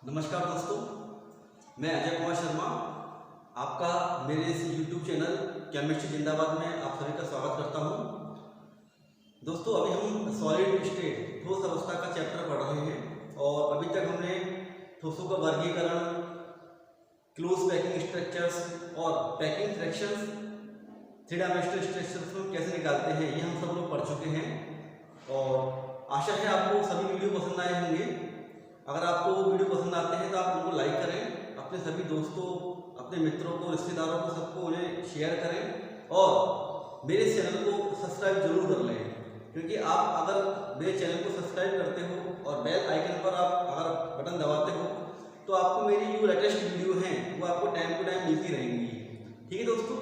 नमस्कार दोस्तों, मैं अजय कुमार शर्मा आपका मेरे इस YouTube चैनल केमिस्ट्री जिंदाबाद में आप सभी का स्वागत करता हूं। दोस्तों, अभी हम सॉलिड स्टेट ठोस अवस्था का चैप्टर पढ़ रहे हैं और अभी तक हमने ठोसों का वर्गीकरण, क्लोज पैकिंग स्ट्रक्चर्स और packing fractions, three dimensional structures को कैसे निकालते हैं ये हम सब लोग पढ़ चुके हैं और आशा है आपको सभी वीडियो पसंद आए होंगे। अगर आपको वीडियो पसंद आते हैं तो आप उनको लाइक करें, अपने सभी दोस्तों, अपने मित्रों को, रिश्तेदारों को, सबको उन्हें शेयर करें और मेरे चैनल को सब्सक्राइब जरूर कर लें, क्योंकि आप अगर मेरे चैनल को सब्सक्राइब करते हो और बेल आइकन पर आप अगर बटन दबाते हो तो आपको मेरी जो लेटेस्ट वीडियो हैं वो आपको टाइम टू टाइम मिलती रहेंगी। ठीक है दोस्तों,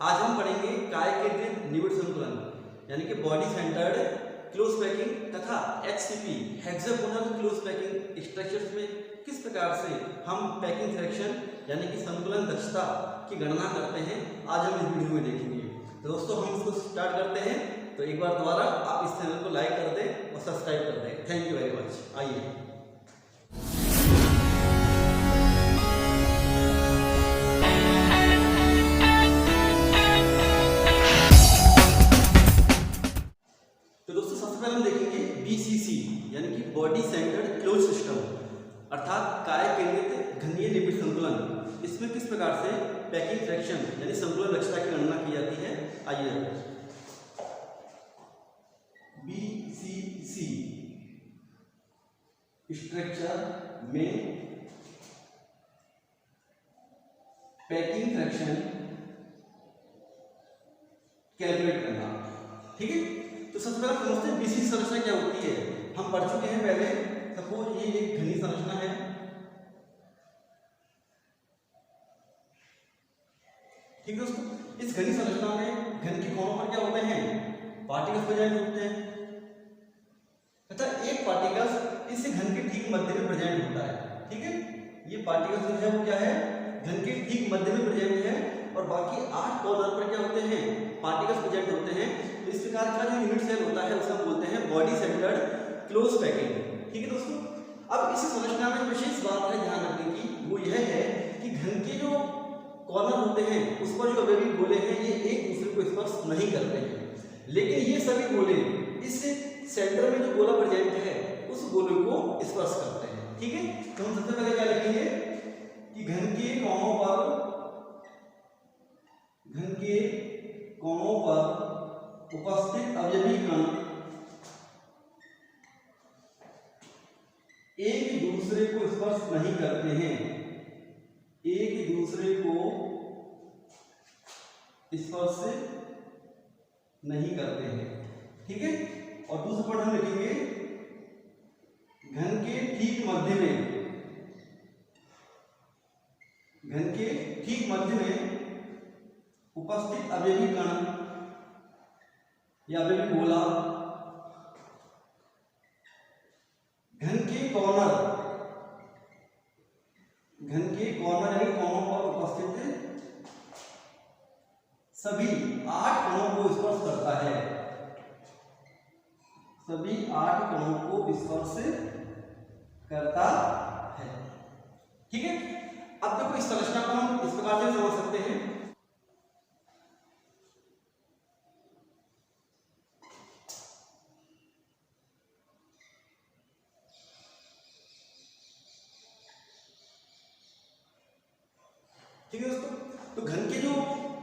आज हम पढ़ेंगे काय केंद्रित निविड़ संतुलन यानी कि बॉडी सेंटर्ड क्लोज पैकिंग तथा HCP hexagonal close packing structures में किस प्रकार से हम पैकिंग फ्रैक्शन यानी कि संतुलन दक्षता की गणना करते हैं, आज हम इस वीडियो में देखेंगे। तो दोस्तों, हम इसको स्टार्ट करते हैं। तो एक बार दोबारा आप इस चैनल को लाइक कर दें और सब्सक्राइब कर दें। Thank you very much. आइए, हम देखेंगे BCC यानी कि बॉडी सेंटर्ड क्लोज सिस्टम अर्थात काय केंद्रित घनीय निविड़ संतुलन। इसमें किस प्रकार से पैकिंग फ्रैक्शन यानी संतुलन दक्षता की गणना की जाती है। आइए, BCC स्ट्रक्चर में पैकिंग फ्रैक्शन कैलकुलेट करना। ठीक है, तो सबसे पहले समझते हैं BCC संरचना क्या होती है। हम पढ़ चुके हैं पहले। सपोज ये एक घनी संरचना है, ठीक है दोस्तों। इस घनी संरचना में घन के कोनों पर क्या होते हैं, पार्टिकल्स प्रेजेंट होते हैं तथा एक पार्टिकल्स इस घन के ठीक मध्य में प्रेजेंट होता है। ठीक है, ये पार्टिकल्स जो है वो क्या है, घन के ठीक मध्य में प्रेजेंट है और बाकी 8 कॉर्नर पर क्या होते हैं, पार्टिकल्स प्रेजेंट होते हैं। तो इस प्रकार का जो यूनिट सेल होता है उसे हम बोलते हैं बॉडी सेंटर्ड क्लोज पैकिंग। ठीक है दोस्तों, अब इस संरचना में विशेष बात है ध्यान रखने की, वो यह है कि घन के जो कॉर्नर होते हैं उस पर जो अवयवी गोले हैं ये एक दूसरे को स्पर्श नहीं करते हैं, लेकिन ये सभी गोले इस सेंटर में जो गोला प्रेजेंट है उस गोले को स्पर्श करते हैं। ठीक है, तो हम सबसे पहले क्या लिखेंगे कि घन के कोणों पर उपस्थित अवयवी कण एक दूसरे को स्पर्श नहीं करते हैं, एक दूसरे को स्पर्श नहीं करते हैं। ठीक है, और दूसरा पॉइंट हम लिखेंगे घन के ठीक मध्य में उपस्थित अवयवी कण या अवयवी गोला घन के कॉर्नर यानी कोनों पर उपस्थित सभी 8 कणों को स्पर्श करता है, सभी 8 कणों को स्पर्श करता है। ठीक है, अब देखो इस संरचना को हम इस प्रकार से समझ सकते हैं। ठीक है दोस्तों, तो घन के जो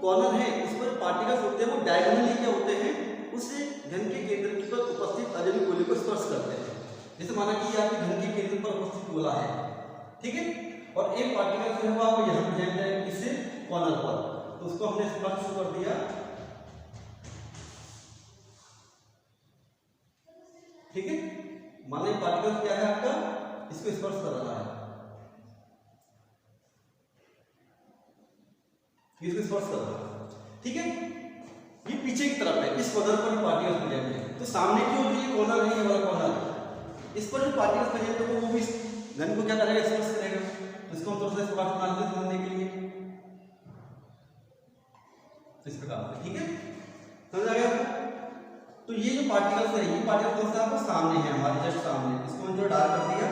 कॉर्नर है उस पर पार्टिकल्स होते हैं वो डायगोनली क्या होते हैं, उस घन के केंद्र पर उपस्थित अवयवी गोले को स्पर्श करते हैं। जैसे माना कि आपके घन के केंद्र पर उपस्थित गोला है, ठीक है, और एक पार्टिकल जो है वो आपको यहाँ प्रेजेंट है इस कॉर्नर पर, तो उसको हमने स्पर्श कर दिया। ठीक है, माने पार्टिकल क्या है आपका, इसको स्पर्श कर रहा है, इसको स्पर्श कर रहा है। ठीक है, ये पीछे की तरफ है, इस कॉर्नर पर पार्टिकल्स प्रेजेंट है, तो सामने की ओर जो ये कॉर्नर है, ये वाला कॉर्नर, इस पर जो पार्टिकल्स प्रेजेंट है वो भी घन को क्या करेगा, स्पर्श करेगा। तो इसको हम थोड़ा सा इस प्रकार से समझने के लिए इस प्रकार से। ठीक है, समझ आ गया आपको। तो ये जो पार्टिकल्स है, ये पार्टिकल कौन सा आपको सामने है, हमारे जस्ट सामने, इसको हम जो डार्क कर दिया,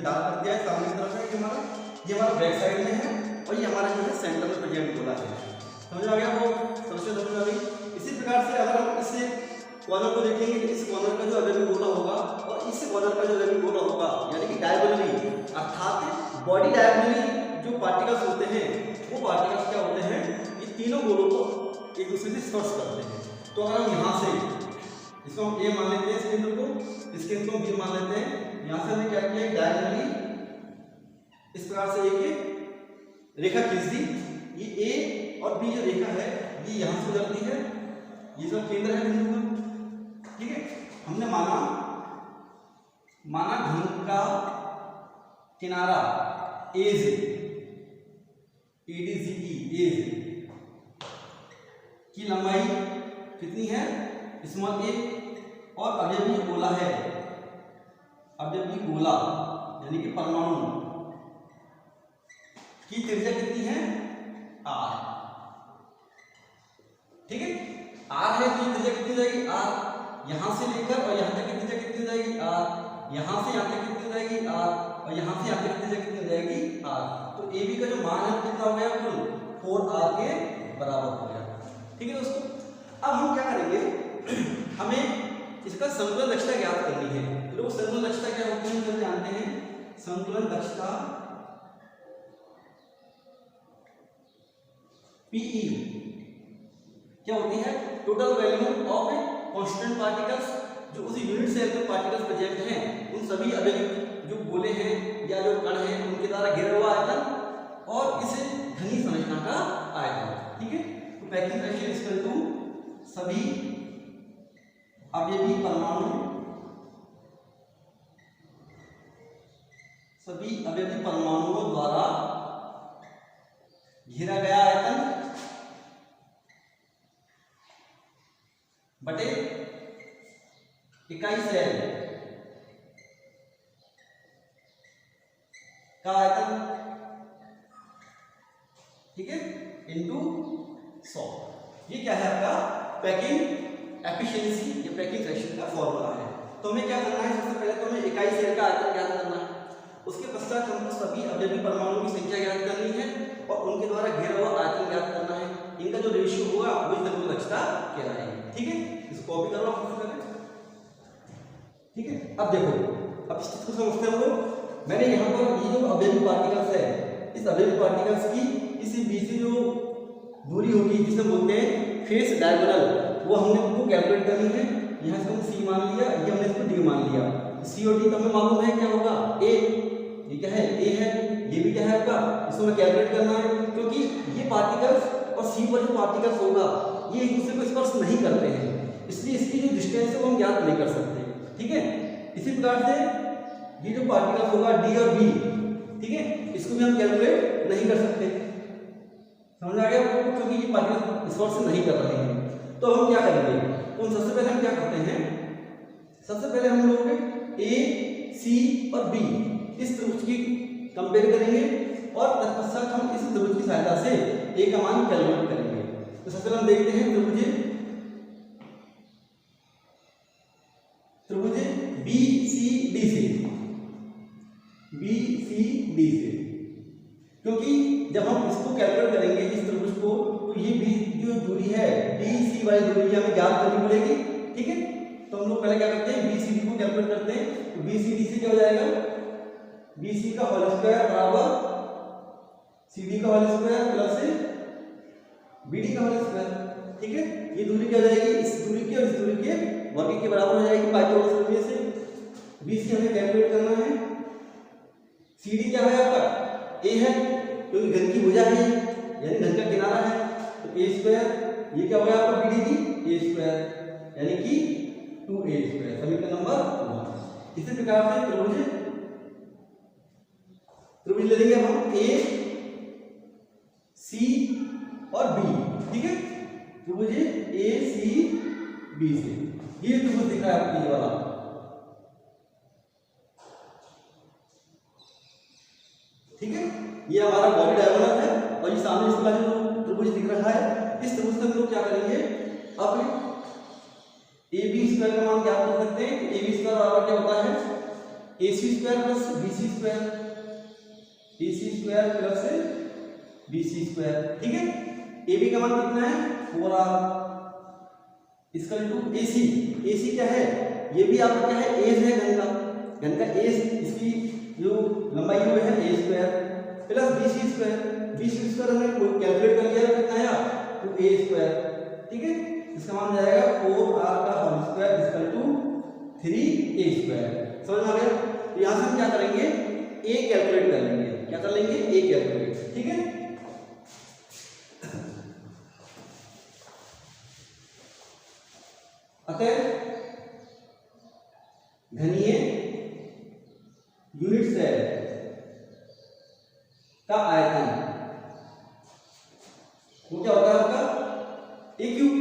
डार्क कर दिया है, सामने की तरफ है कि हमारा ये हमारा बैक साइड में है और ये हमारा जो है सेंटर में प्रेजेंट गोला है। समझ आ गया वो समझ आ गई। इसी प्रकार से अगर हम इस कॉर्नर को देखेंगे तो इस कॉर्नर का जो अवयवी गोला होगा और इस कॉर्नर का जो अवयवी गोला होगा यानी कि डायगोनली अर्थात बॉडी डायगोनली जो पार्टिकल्स होते हैं वो पार्टिकल्स क्या होते हैं, ये तीनों गोलों को एक दूसरे से स्पर्श करते हैं। तो अगर हम यहाँ से इसको हम ए मान लेते हैं, इस केंद्र को, इस केंद्र को बी मान लेते हैं, यहाँ से हमने क्या किया डायगोनली इस प्रकार से एक रेखा खींच दी। ये ए और बी जो रेखा है ये यहाँ से गुजरती है, ये सब केंद्र है बिंदु का, ठीक है। हमने माना घन का किनारा एज एडीजीई एज की लंबाई कितनी है स्मॉल ए और अवयवी गोला है, अवयवी गोला यानी कि परमाणु की त्रिज्या कितनी है आर, ठीक है। आर है तो त्रिज्या कितनी जाएगी आर, यहां से लेकर और यहां तक की त्रिज्या कितनी जाएगी आर, यहां से यहां तक कितनी जाएगी आर और यहां से यहां तक की त्रिज्या कितनी जाएगी आर। तो ए बी का जो मान है कितना हो गया कुल 4r के बराबर हो गया, ठीक है दोस्तों। अब हम क्या करेंगे, हमें इसका संतुलन दक्षता ज्ञात करनी है। तो लोग संतुलन दक्षता क्या होती है हम जानते हैं। संतुलन दक्षता पीई क्या होती है, total value of constant particles, जो उसी यूनिट सेल में पार्टिकल्स प्रेजेंट हैं उन सभी अवयवी जो गोले हैं या जो कण हैं उनके द्वारा घिरा हुआ आयतन और इस घनी संरचना का आयतन, ठीक है। तो पैकिंग रेशियो इक्वल टू सभी अवयवी परमाणुओं द्वारा घेरा गया आयतन बटे इकाई सेल का आयतन, ठीक है, इनटू 100। ये क्या है आपका पैकिंग एफिशिएंसी, ये पैकिंग रेशियो का फॉर्मूला है। तो हमें क्या करना है, सबसे पहले तो हमें इकाई सेल का आयतन ज्ञात करना है, उसके पश्चात हमको सभी अवयवी परमाणुओं की संख्या ज्ञात करनी है और उनके द्वारा घेरा हुआ आयतन ज्ञात करना है। इनका जो रेशियो होगा वही संतुलन दक्षता कहलाएगी, ठीक है। इसको कॉपी करो आप, ठीक है। अब देखो, अब इस चीज को समझते हो। मैंने यहाँ पर ये जो अवयवी पार्टिकल्स है, इस अवयवी पार्टिकल्स की इसी बीच से जो दूरी होगी जिसे बोलते हैं फेस डायगोनल, वो हमने उनको कैलकुलेट करनी है। यहाँ से हमने सी मान लिया, ये हमने इसको डी मान लिया। सी और डी तो हमें मालूम है क्या होगा, ए, ये क्या है ए है, ये भी क्या है आपका, इसको हमें कैलकुलेट करना है क्योंकि ये पार्टिकल्स और सी पर जो पार्टिकल्स होगा ये एक दूसरे को स्पर्श नहीं करते हैं, इसलिए इसकी जो डिस्टेंस है वो हम ज्ञात नहीं कर सकते, ठीक है। इसी प्रकार से ये जो पार्टिकल होगा डी और बी, ठीक है, इसको भी हम कैलकुलेट नहीं कर सकते, समझ आ गया, क्योंकि ये पार्टिकल स्पर्श नहीं कर रहे हैं। तो हम क्या करेंगे, तो सबसे पहले हम क्या करते हैं, सबसे पहले हम लोग ए सी और बी इस त्रिभुज की कंपेयर करेंगे और तत्पश्चात हम इस त्रिभुज की सहायता से ए का मान कैलकुलेट करेंगे। तो सबसे पहले हम देखते हैं त्रिभुज बी सी डी से, क्योंकि जब हम इसको कैलकुलेट करेंगे इस त्रिभुज को, तो ये बी जो दूरी है डी सी वाली दूरी हमें ज्ञात करनी पड़ेगी, ठीक है। तो हम लोग पहले क्या करते हैं, बी सी डी को कैलकुलेट करते हैं। तो बी सी डी से क्या हो जाएगा, बी सी का होल स्क्वायर बराबर सी डी का whole square plus B D का होल स्क्वायर, ठीक है। ये दूरी क्या हो जाएगी, इस दूरी की और इस दूरी के वर्ग के बराबर हो जाएगी पाई के होल स्क्वायर से। बी सी हमें कैलकुलेट करना है, सी डी क्या है आपका ए है क्योंकि घन की भुजा है यानी घन का किनारा है, तो ए स्क्वायर, ये क्या हो गया आपका बी डी की ए स्क्वायर यानी कि 2a स्क्वायर, समीकरण नंबर 1। इसी प्रकार से त्रिभुज ले लेंगे हम ए सी और बी, ठीक है। त्रिभुज ए सी बी से ये त्रिभुज दिख रहा है आपको, ये वाला, ठीक है। ये हमारा बॉडी डायगोनल है और ये सामने इसका जो त्रिभुज दिख रहा है, इस त्रिभुज से हम लोग क्या करेंगे, अब ए बी स्क्वायर का मान ज्ञात कर सकते हैं। ए बी स्क्वायर बराबर क्या होता है, AC square plus BC square, AC square plus BC square, ठीक है। AB का मान कितना है 4R equal to AC। AC क्या है, ये भी आपका क्या है एज है घन का एज, इसकी जो लंबाई हुई है A square plus BC square. BC square हमने कैलकुलेट कर लिया कितना आया 2A स्क्वायर, ठीक है। इसका मान जाएगा 4R का whole square equal to 3A square. समझ में आ गया। तो यहाँ से हम क्या करेंगे A कैलकुलेट कर लेंगे, क्या कर लेंगे A कैलकुलेट, ठीक है। अतः घनीय यूनिट सेल का आयतन वो क्या होता है आपका A क्यूब।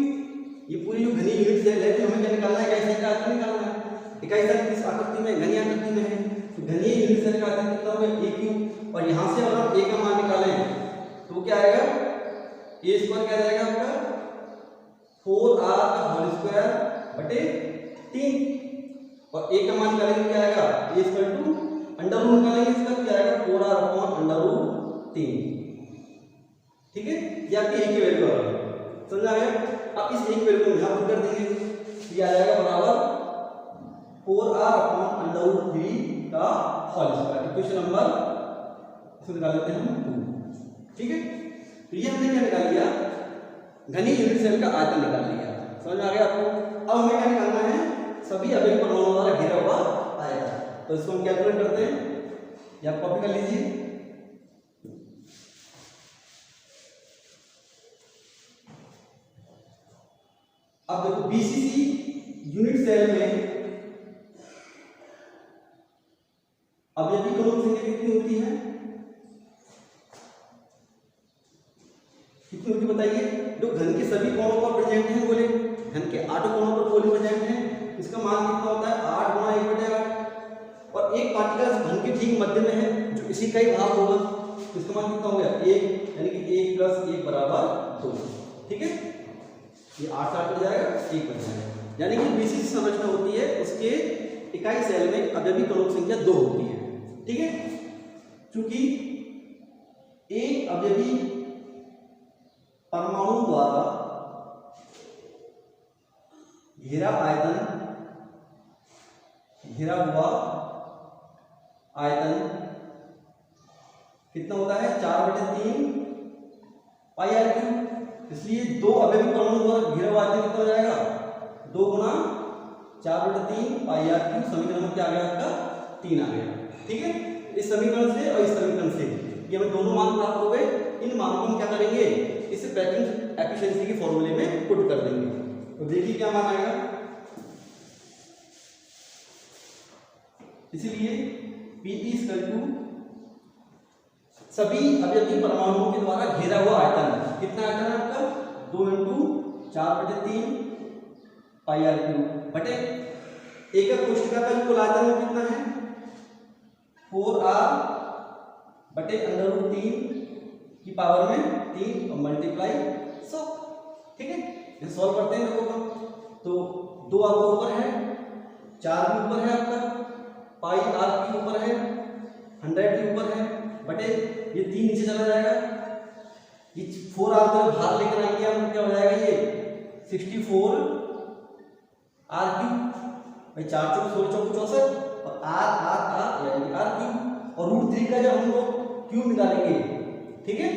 ये पूरी जो घनी यूनिट सेल है तो हमें क्या निकालना है, इकाई सेल का आयतन निकालना है। इकाई सेल किस आकृति में, घनी आकृति में है, तो घनी यूनिट सेल का आयतन कितना होगा A क्यूब। और यहाँ से अगर आप A का मान निकालें तो क्या आएगा A स्क्वायर क्या जाएगा आपका 4R का होल स्क्वायर बटे 3, और A का मान निकालेंगे क्या आएगा A equal to under root निकालेंगे इसका क्या आएगा 4R अपॉन अंडर रूट 3, ठीक है। ये आपकी A की वैल्यू आ गई, समझ आ गया। अब इस A की वैल्यू को यहाँ पुट कर देंगे, ये आ जाएगा बराबर 4R अपॉन अंडर रूट 3 का होल स्क्वायर। इक्वेशन नंबर इसको निकाल लेते हैं हम 2, ठीक है। तो ये हमने क्या निकाल लिया घनी यूनिट सेल का आयतन निकाल लिया, समझ में आ गया आपको। अब हमें क्या निकालना है सभी अवयवी परमाणुओं द्वारा घिरा हुआ आयतन। तो इसको हम कैलकुलेट करते हैं, या आप कॉपी कर लीजिए। अब देखो BCC यूनिट सेल में अवयवी क्रम संख्या कितनी होती है, कितनी होती बताइए। जो घन के सभी कोणों पर प्रेजेंट हैं बोले, घन के 8 कोणों पर बोले प्रेजेंट हैं, इसका मान कितना होता है 8 गुणा 1/8। और एक पार्टिकल घन के ठीक मध्य में है जो इसी का ही भाग होगा, तो इसका मान कितना हो गया 1, यानी कि 1 + 1 बराबर 2, ठीक है। ये 8 से 8 कट जाएगा 1 बच जाएगा, यानी कि BCC संरचना होती है उसके इकाई सेल में अवयवी कणों की संख्या 2 होती है, ठीक है। क्योंकि एक अवयवी परमाणु द्वारा घिरा हुआ आयतन कितना होता है 4/3 πr³। इसलिए 2 अवयवी परमाणु द्वारा घिरा हुआ आयतन कितना हो जाएगा 2 गुना 4/3 πr³। समीकरण में क्या आ गया आपका 3 आ गया, ठीक है। इस समीकरण से और इस समीकरण से ये हमें दोनों मान प्राप्त हो गए। इन मानों को हम क्या करेंगे इसे पैकिंग एफिशिएंसी के फॉर्मूले में पुट कर देंगे। तो देखिए क्या मान आएगा, इसलिए P सभी अवयवी परमाणुओं के द्वारा घेरा हुआ आयतन कितना आयतन है आपका 2 × 4/3 πr³ बटे एकक कोशिका का कुल आयतन में कितना है 4R बटे √3 की पावर में 3 और मल्टीप्लाई 100, ठीक है। ये सॉल्व करते हैं देखो, तो 2 आपका ऊपर है, 4 भी ऊपर है आपका, πr की ऊपर है, 100 के ऊपर है, बटे ये 3 नीचे चला जाएगा, ये 4R को बाहर लेकर आएंगे हम, क्या हो जाएगा ये 64 r³ भाई 4 × 4 = 64 और r यानी r³ और √3 का जब हम लोग क्यूब निकालेंगे, ठीक है,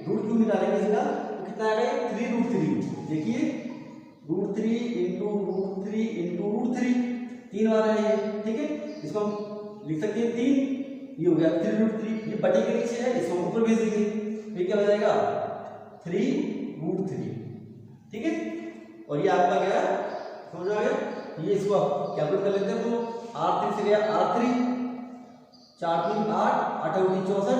√3 निकालेंगे इसका तो कितना आएगा 3√3। देखिए √3 × √3 × √3 3 बार है ये, ठीक है। इसको हम लिख सकते हैं 3, ये हो गया 3√3, ये बटे के नीचे है, इसको ऊपर भेज देंगे, फिर क्या हो जाएगा 3√3, ठीक है। और ये आपका गया, समझ आ गया। ये इसको आप कैलकुलेट कर लेते हैं, तो R3 से गया R3, 4 × 3 8, 8 × 3 64,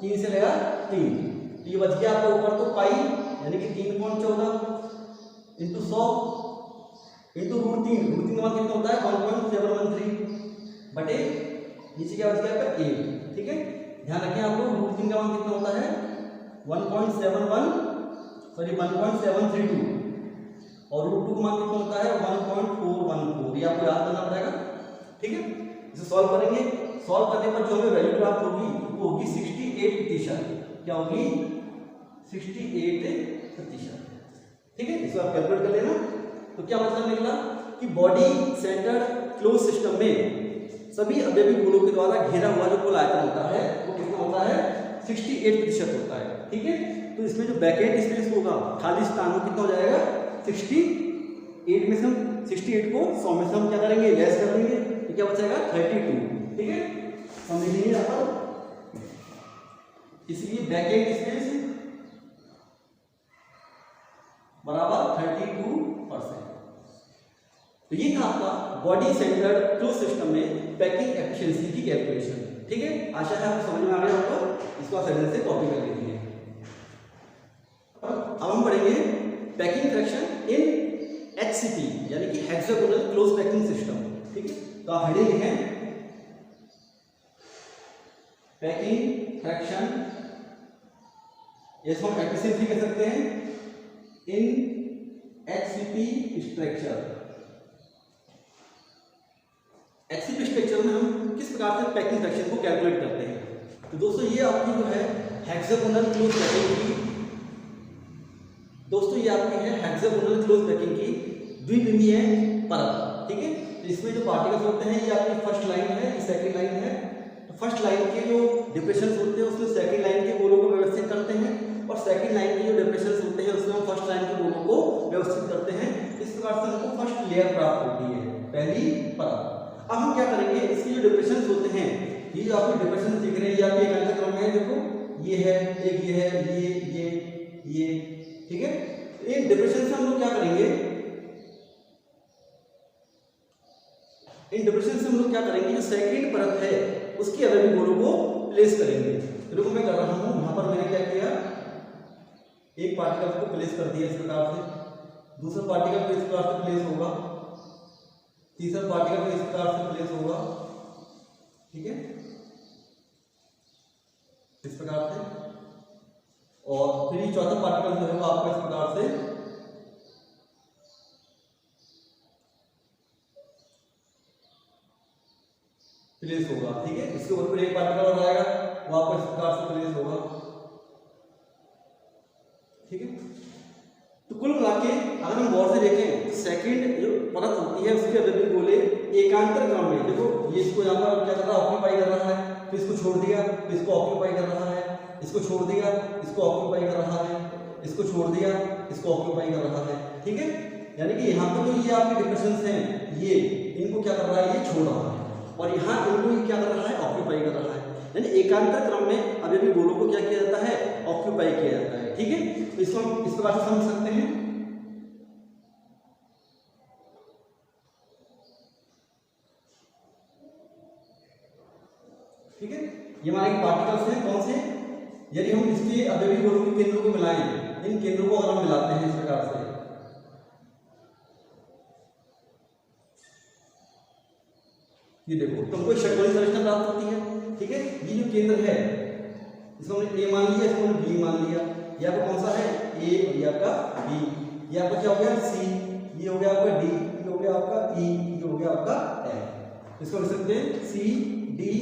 3 से लगा 3, तो ये बच गया आपका ऊपर तो पाई यानी कि 3.14 × 100 × √3 का मान कितना होता है 1.713 बटे नीचे क्या बच गया आपका 8, ठीक है। ध्यान रखें आप लोग √3 का मान कितना होता है 1.732 और √2 का मान कितना होता है 1.414, ये आपको याद करना पड़ेगा, ठीक है। इसे सॉल्व करेंगे, सॉल्व करने पर जो हमें वैल्यू प्राप्त होगी वो होगी 68%। क्या होगी? 68%। ठीक है, इसको आप कैलकुलेट कर लेना। तो क्या मतलब निकला कि बॉडी सेंटर्ड क्लोज सिस्टम में सभी अवयवी गोलों के द्वारा घेरा हुआ जो कुल आयतन होता है वो कितना होता है? 68% होता है। ठीक है, तो इसमें जो बैकेंड स्पेस होगा खाली स्थान वो कितना हो जाएगा? 68 में से हम 68 को 100 में से हम क्या करेंगे? लेस कर देंगे, तो क्या बचेगा? 32। ठीक है, समझ लीजिए यहाँ पर, इसलिए बैकेंड स्पेस बराबर 32%। तो ये था आपका बॉडी सेंटर्ड क्लोज सिस्टम में पैकिंग एफिशिएंसी की कैलकुलेशन। ठीक है, आशा है आपको समझ में आ गया होगा। इसको आप सैलरी से कॉपी कर लीजिए। अब हम पढ़ेंगे पैकिंग फ्रैक्शन इन HCP यानी कि हेक्सागोनल क्लोज पैकिंग सिस्टम। ठीक है, तो आप हेडिंग लिखें पैकिंग फ्रैक्शन, इसको हम एफिशिएंसी कह सकते हैं इन HCP स्ट्रक्चर। HCP स्ट्रक्चर में हम किस प्रकार से पैकिंग फ्रैक्शन को कैलकुलेट करते हैं? तो दोस्तों ये आपकी जो है हेक्सागोनल क्लोज पैकिंग की, दोस्तों ये आपकी है हेक्सागोनल क्लोज पैकिंग की द्विविमीय परत। ठीक है, तो इसमें जो पार्टिकल्स होते हैं ये आपकी फर्स्ट लाइन है, ये सेकंड लाइन है। तो फर्स्ट लाइन के जो डिप्रेशंस होते हैं उसमें सेकंड लाइन के गोलों को व्यवस्थित करते हैं, और सेकंड लाइन के जो डिप्रेशंस होते हैं उसमें हम फर्स्ट लाइन के गोलों को व्यवस्थित करते हैं। इस प्रकार से हमको फर्स्ट लेयर प्राप्त होती है, पहली परत। अब हम क्या करेंगे, इसके जो डिप्रेशंस होते हैं, ये जो आपके डिप्रेशंस दिख रहे हैं ये आपके एकांक क्रम में है। देखो ये है, एक ये है, ये। ठीक है, इन डिप्रेशन से हम लोग क्या करेंगे, इन डिप्रेशन से हम लोग क्या करेंगे, जो सेकंड परत है उसके अवयवी गोलों को प्लेस करेंगे। देखो मैं कर रहा हूं, यहां पर मैंने क्या किया, एक पार्टिकल को प्लेस कर दिया इस प्रकार से, दूसरा पार्टिकल को इस प्रकार से प्लेस होगा, तीसरा पार्टिकल को इस प्रकार से प्लेस होगा। ठीक है, इस प्रकार से, और फिर ये चौथा पार्टिकल जो है वो आपको इस प्रकार से प्लेस होगा। ठीक है, इसके ऊपर एक पार्टिकल और आएगा वो आपको इस प्रकार से प्लेस होगा। ठीक है, तो कुल मिला के अगर हम गौर से देखें तो सेकंड जो परत होती है उसके अवयवी गोले एकांतर क्रम में, देखो ये इसको यहाँ पर क्या कर रहा है, ऑक्यूपाई कर रहा है, फिर इसको छोड़ दिया, फिर इसको ऑक्यूपाई कर रहा है, इसको छोड़ दिया, इसको ऑक्यूपाई कर रहा है, इसको छोड़ दिया, इसको ऑक्यूपाई कर रहा है। ठीक है, यानी कि यहाँ पे जो ये आपके डिप्रेशंस हैं ये इनको क्या कर रहा है, ये छोड़ रहा है, और यहाँ इनको ये क्या कर रहा है, ऑक्यूपाई कर रहा है। यानी एकांतर क्रम में अवयवी गोलों को क्या किया जाता है, ऑक्यूपाई किया जाता है। ठीक है, तो इसको हम इस प्रकार से समझ सकते हैं। ठीक है, ये हमारे पार्टिकल्स हैं कौन से, यदि हम इसके अवयवी गोलों के केंद्रों को मिलाएं, इन केंद्रों को अगर हम मिलाते हैं इस प्रकार से, ये देखो तुमको षट्कोणीय संरचना प्राप्त होती है। ठीक है, ये जो केंद्र है इसको हमने ए मान लिया, इसको हमने बी मान लिया, ये आपका कौन सा है, ए, और ये आपका बी, ये आपका क्या हो गया, सी, ये हो गया आपका डी, ये हो गया आपका ई, ये हो गया आपका एफ। इसको लिख सकते हैं सी, डी,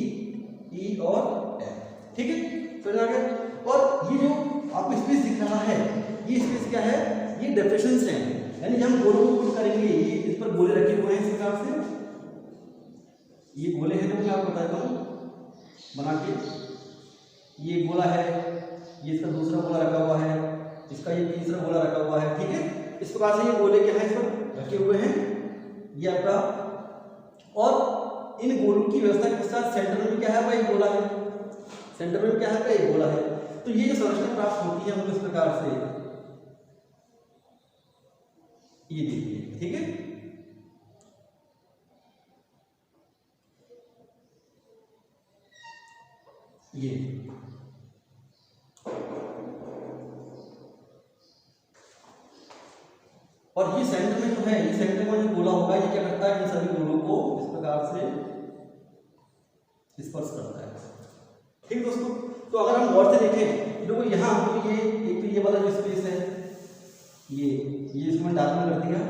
ई और एफ। ठीक है, समझ आ गया। और ये जो आपको स्पेस दिख रहा है, ये स्पेस क्या है, ये डिप्रेशंस हैं, यानी हम गोलों को पुट करेंगे, ये इस पर गोले रखे हुए हैं इस प्रकार से, ये गोले हैं जो मैं आपको बताता हूँ बना के, ये गोला है, ये इसका दूसरा गोला रखा हुआ है, इसका ये तीसरा गोला रखा हुआ है। ठीक है, इस प्रकार से ये गोले क्या है इस पर रखे हुए हैं, ये आपका, और इन गोलों की व्यवस्था के साथ सेंटर में क्या है भाई, गोला है, सेंटर में क्या है भाई, गोला है। तो ये जो संरचना प्राप्त होती है हमको इस प्रकार से, ये देखिए। ठीक है, ये और ये सेंटर में जो है, ये सेंटर में जो गोला होगा ये क्या करता है, इन सभी गोलों को इस प्रकार से स्पर्श करता है। ठीक दोस्तों, तो अगर हम गौर से देखें, देखो यहाँ हमको ये एक तो ये वाला जो स्पेस है, ये इसमें डार्क में कर दिया।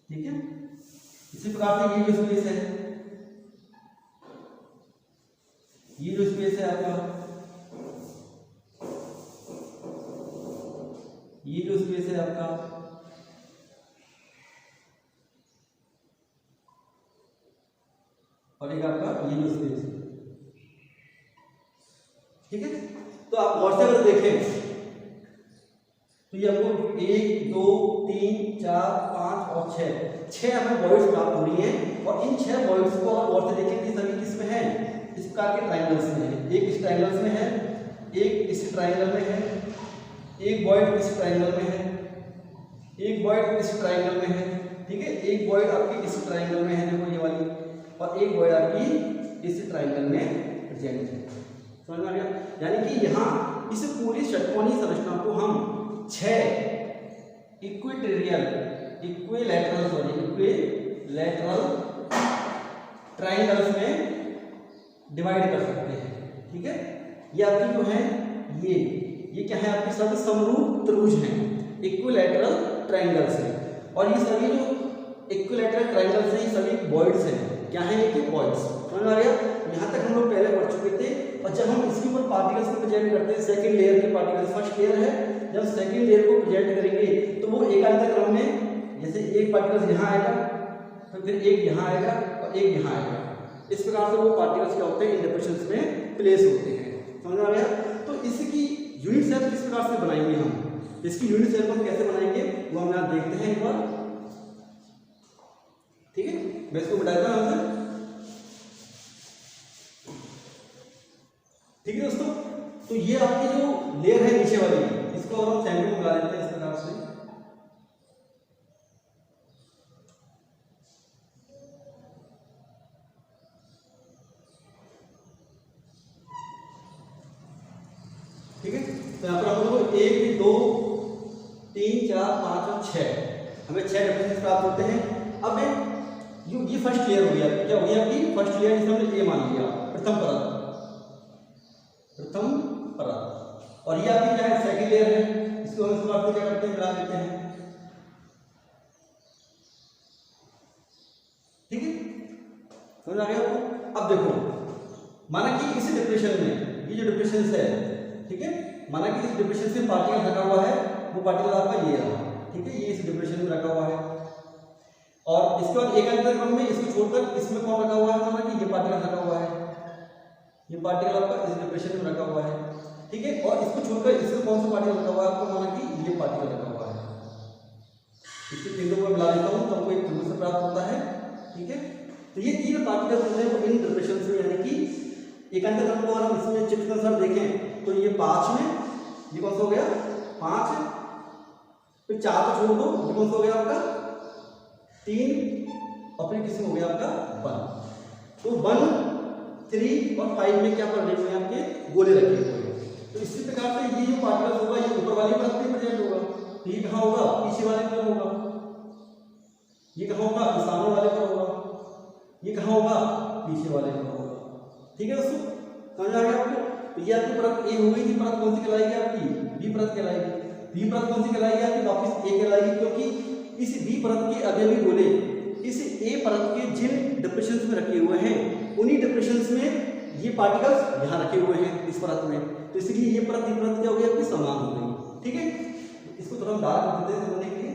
ठीक है, इसी प्रकार से ये जो स्पेस है ये जो स्पेस है आपका, ये जो स्पेस है आपका, और एक आपका ये जो स्पेस है, ठीक है। तो आप गौर से अगर देखें तो ये आपको 1 2 3 4 5 और 6 हमें वॉइड्स प्राप्त हो रही है। और इन 6 वॉइड्स को आप गौर से देखें कि सभी किस में है, इस प्रकार के ट्रायंगल्स में है। एक इस ट्रायंगल्स में है, एक इस ट्रायंगल में है, एक वॉइड इस ट्रायंगल में है, एक वॉइड इस ट्रायंगल में है, ठीक है। एक वॉइड आपकी इस ट्रायंगल में है, देखो ये वाली, और एक वॉइड आपकी इस ट्रायंगल में प्रेजेंट है। समझ में आ गया? यानी कि यहाँ इस पूरी षटकोणीय संरचना को हम 6 इक्विलेटरल ट्रायंगल्स में डिवाइड कर सकते हैं, ठीक है। ये आपकी जो है ये क्या है, आपके सब समरूप त्रिभुज हैं, इक्विलेटरल ट्रायंगल्स हैं। और ये सभी जो इक्विलेटरल ट्रायंगल्स हैं ये सभी वॉइड्स हैं। क्या है ये? वॉइड्स। समझ में आ गया? यहाँ तक हम लोग पहले पढ़ चुके थे। और जब हम इसके ऊपर पार्टिकल्स को प्रेजेंट करते हैं, सेकंड लेयर के पार्टिकल्स, फर्स्ट लेयर है, जब सेकंड लेयर को प्रेजेंट करेंगे तो वो एकांतर क्रम में, जैसे एक पार्टिकल्स यहाँ आएगा, तो फिर एक यहाँ आएगा और एक यहाँ आएगा, इस प्रकार से वो पार्टिकल्स क्या होते हैं, इन डिप्रेशंस में प्लेस होते हैं। समझ में आ गया? तो इसकी यूनिट सेल किस प्रकार से बनाएंगे हम, इसकी यूनिट सेल को हम कैसे बनाएंगे वो हम यहाँ देखते हैं एक बार, ठीक है। मैं इसको बताता हूँ आपसे, ठीक है दोस्तों। तो ये आपकी जो लेयर है नीचे वाली, इसको हम सेंटर में मिला लेते हैं इस प्रकार से, ठीक है। तो यहाँ पर हम लोग 1 2 3 4 5 और 6 हमें 6 डिफरेंस प्राप्त होते हैं। अब ये फर्स्ट लेयर हो गया, क्या हो गया आपकी फर्स्ट लेयर, जिसे हमने ए मान लिया, प्रथम परत। और ये आपकी क्या है, सेकंड लेयर है, इसको हम इस बात को क्या करते हैं, मिला देते हैं, ठीक है। समझ आ गया आपको? अब देखो, माना कि इस डिप्रेशन में, ये जो डिप्रेशन है, ठीक है, माना कि इस डिप्रेशन से पार्टिकल रखा हुआ है, वो पार्टिकल आपका ये रहा, ठीक है, ये इस डिप्रेशन में रखा हुआ है। और इसके बाद एकांतर क्रम में इसको छोड़कर इसमें कौन रखा हुआ है, माना कि ये पार्टिकल रखा हुआ है, ये पार्टिकल आपका इस डिप्रेशन में रखा हुआ है, ठीक है। और इसको छोड़कर इसमें कौन सा पार्टिकल रखा हुआ है, आपको माना कि ये पार्टिकल रखा हुआ है। इसके तीनों को मिला देता हूँ तो हमको एक त्रिभुज से प्राप्त होता है, ठीक है। तो ये तीन पार्टिकल जो है वो इन डिप्रेशन में, यानी कि एकांतर क्रम को अगर हम इसमें चित्र के अनुसार देखें तो ये 5 में, ये कौन सा हो गया 5, फिर 4 को छोड़ दो, ये कौन सा हो गया आपका 3, और फिर किसमें हो गया आपका 1। तो 1 3 और 5 में क्या पड़ रहे हैं आपके गोले रखे हुए हैं। तो इसी प्रकार से ये जो पार्टिकल होगा ये ऊपर वाली परत में प्रेजेंट होगा, तो ये कहाँ होगा, पीछे वाले पर होगा, ये कहाँ होगा, सामने वाले पर होगा, ये कहाँ होगा, पीछे वाले पर होगा, ठीक है दोस्तों। समझ आ गया आपको? तो ये आपकी परत ए हो गई थी, परत कौन सी कहलाएगी आपकी, बी परत कहलाएगी। बी परत कौन सी कहलाएगी आपकी, वापिस ए कहलाएगी, क्योंकि इस बी परत के अवयवी गोले इस ए परत के जिन डिप्रेशंस में रखे हुए हैं, उन्हीं डिप्रेशंस में ये पार्टिकल्स यहाँ रखे हुए हैं इस परत में, तो इसलिए ये परत क्या हो गई आपकी, समान हो गई, ठीक है। इसको थोड़ा हम डार्क कर देते हैं समझने के लिए,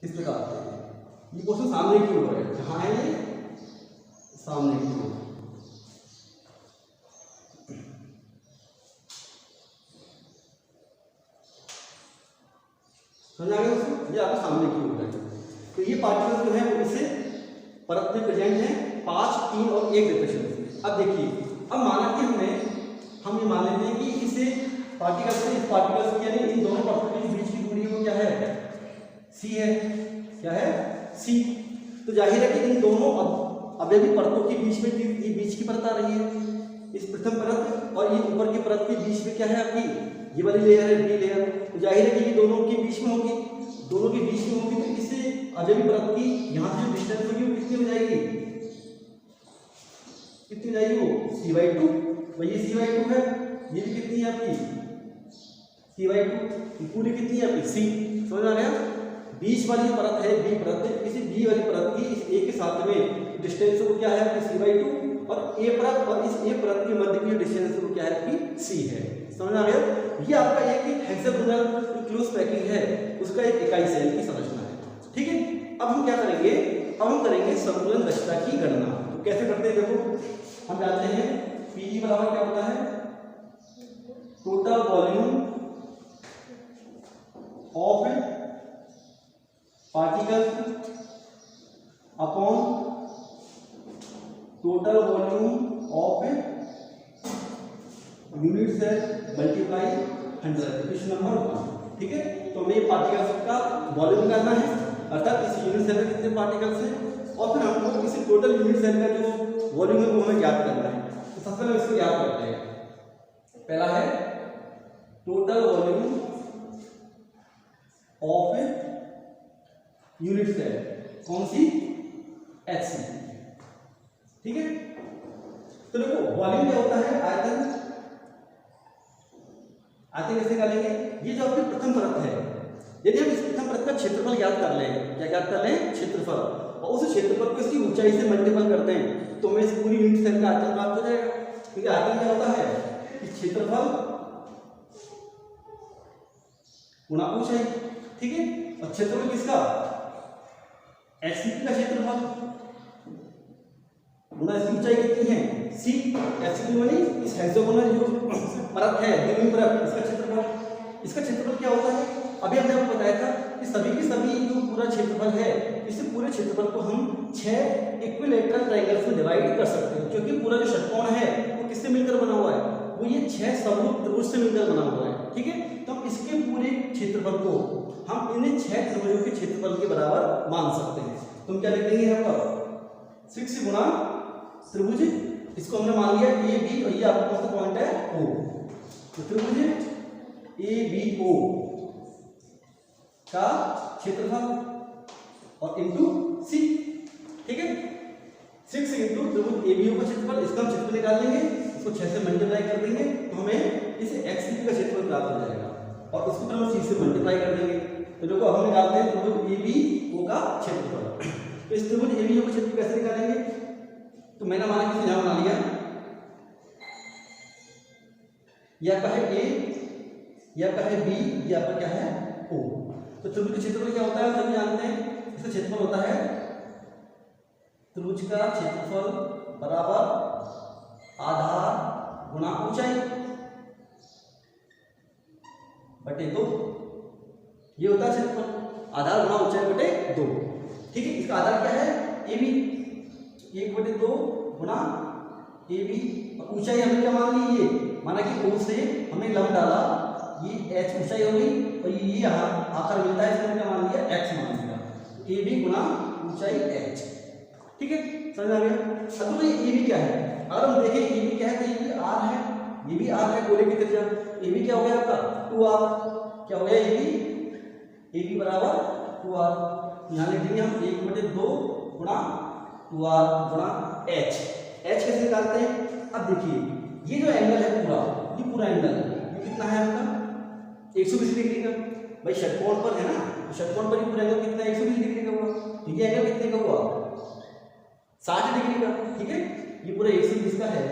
इस प्रकार से। ये क्वेश्चन सामने की ओर है, जहाँ है ये सामने की ओर, समझ आ गया दोस्तों, ये आपके सामने की ओर है। तो ये पार्टिकल जो है वो इसे परत में प्रेजेंट है 5 3 और 1 डिप्रेशन में। अब देखिए, अब माना कि हम ये मान लेते हैं कि इसे पार्टिकल से इस पार्टिकल से, यानी इन दोनों परतों के बीच की दूरी वो क्या है, c है, क्या है c। तो जाहिर है कि इन दोनों अवयवी परतों के बीच में ये बीच की परत आ रही है, इस प्रथम परत और ये ऊपर की परत के बीच में क्या है आपकी, ये वाली लेयर है बी लेयर। तो जाहिर है कि ये दोनों के बीच में होगी, दोनों के बीच में होगी, तो इससे अवयवी परत की यहाँ से जो डिस्टेंस होगी वो कितनी हो जाएगी, कितनी हो जाएगी, वो c/2, वही c/2 है, ये भी कितनी है आपकी c/2, पूरी कितनी है आपकी c। समझ आ गया? बीच वाली परत है बी परत है, इसी बी वाली परत की इस ए के साथ में डिस्टेंस वो क्या है आपकी c/2, और ए परत और इस ए परत के मध्य की जो डिस्टेंस है वो क्या है कि सी है। समझ में आ गया? ये आपका एक हेक्सागोनल क्लोज पैकिंग है उसका एक इकाई सेल की संरचना है। ठीक है, अब हम क्या करेंगे, अब हम करेंगे संतुलन दक्षता की गणना। तो कैसे करते हैं देखो, हम जानते हैं पी बराबर क्या होता है, total volume of particles upon total volume of unit cell multiply 100, question number 1। ठीक है, तो हमें पार्टिकल्स का वॉल्यूम करना है, अर्थात इस यूनिट सेल में कितने पार्टिकल्स हैं, और फिर हमको इस टोटल यूनिट सेल का जो वॉल्यूम है वो हमें ज्ञात करना है। तो सबसे पहले इसको ज्ञात करते हैं। पहला है total volume of unit cell, कौन सी, HC। ठीक है, तो देखो वॉल्यूम क्या होता है, आयतन। आयतन कैसे निकालेंगे, ये जो आपकी प्रथम परत है, यदि हम इस प्रथम परत का क्षेत्रफल ज्ञात कर लें, क्या ज्ञात कर लें, क्षेत्रफल, और उस क्षेत्रफल को इसकी ऊंचाई से मल्टीपल करते हैं तो हमें इस पूरी यूनिट सेल का आयतन प्राप्त हो जाएगा। क्योंकि आयतन क्या होता है कि क्षेत्रफल गुणा ऊंचाई। ठीक है, और क्षेत्रफल किसका, HCP का क्षेत्रफल गुणा इसकी ऊंचाई कितनी है, C। HCP माने इस हेक्सागोनल जो परत है, द्विमीय परत, इसका क्षेत्रफल। इसका क्षेत्रफल क्या होता है, अभी हमने आपको बताया था कि सभी के सभी जो पूरा क्षेत्रफल है, इस पूरे क्षेत्रफल को हम 6 इक्विलैटरल ट्रायंगल्स में डिवाइड कर सकते हैं, क्योंकि पूरा जो षटकोण है वो किससे मिलकर बना हुआ है, वो ये 6 समरूप त्रिभुज से मिलकर बना हुआ है। ठीक है, तो हम इसके पूरे क्षेत्रफल को हम इन्हें 6 त्रिभुजों के क्षेत्रफल के बराबर मान सकते हैं। तो हम क्या लिख देंगे यहाँ पर 6 गुणा त्रिभुज, इसको हमने मान लिया ए बी, और ये आपका कौन सा पॉइंट है, ओ। तो त्रिभुज ए बी ओ का क्षेत्रफल और इंटू सी। ठीक है, 6 इंटू त्रिभुज ए बी ओ का क्षेत्रफल, इसका हम क्षेत्रफल निकाल लेंगे, इसको 6 से मल्टीप्लाई कर देंगे तो हमें इस XCP का क्षेत्रफल प्राप्त हो जाएगा, और इसको फिर हम सी से मल्टीप्लाई कर देंगे। तो देखो हम निकालते हैं त्रिभुज ए बी ओ का क्षेत्रफल। तो इस त्रिभुज ए बी ओ का क्षेत्रफल कैसे निकालेंगे, तो मैंने माना कि यहां बना लिया, यह आपका है ए, यह आपका है बी, यह आपका क्या है ओ। तो त्रिभुज का क्षेत्रफल क्या होता है, सभी जानते हैं, इसका क्षेत्रफल होता है त्रिभुज का क्षेत्रफल बराबर आधार गुणा ऊंचाई बटे 2। ये होता है क्षेत्रफल, आधार गुणा ऊंचाई बटे 2। ठीक है, इसका आधार क्या है, ए बी, 1/2 गुणा ए बी, ऊंचाई हमने क्या मान ली, ये माना कि ओ से हमने लंब डाला, ये h ऊंचाई हो गई, और ये यहाँ आकार मिलता है, इसमें क्या मान लिया, x मान लिया, ए बी गुणा ऊंचाई h। ठीक है, समझ आ गया। अब तो ये ए बी क्या है, अगर हम देखें ए बी क्या है, तो ये भी r है, ये भी r है, गोले की त्रिज्या। ए बी क्या हो गया आपका 2r, क्या हो गया ए बी बराबर 2r। यहाँ लिख देंगे हम 1/2 गुणा 2r गुणा h। h कैसे निकालते हैं, अब देखिए ये जो एंगल है पूरा, ये पूरा एंगल ये कितना है आपका 120 डिग्री का। भाई षटकोण पर है ना, तो षटकोण पर ये पूरा एंगल कितना है, 120 डिग्री का हुआ। तो ये एंगल कितने का हुआ, 60 डिग्री का। ठीक है, ये पूरा 120 का है,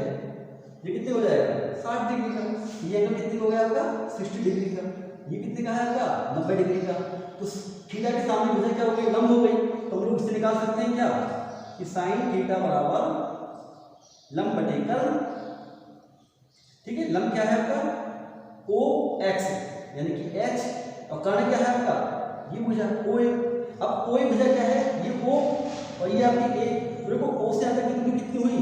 ये कितने हो जाएगा 60 डिग्री का। ये एंगल कितने का हो गया आपका 60 डिग्री का। ये कितने का है आपका 90 डिग्री का। तो थीटा के सामने भुजा क्या हो गई, लंब हो गई। तो हम लोग इससे निकाल सकते हैं क्या कि साइन थीटा बराबर लंब बटे कर्ण। ठीक है, लंब क्या है आपका ओ एक्स यानी कि एच, और कर्ण क्या है आपका ये भुजा ओ ए। अब ओ ए भुजा क्या है, ये ओ और ये आपकी ए। देखो ओ से आता कितनी कितनी हुई,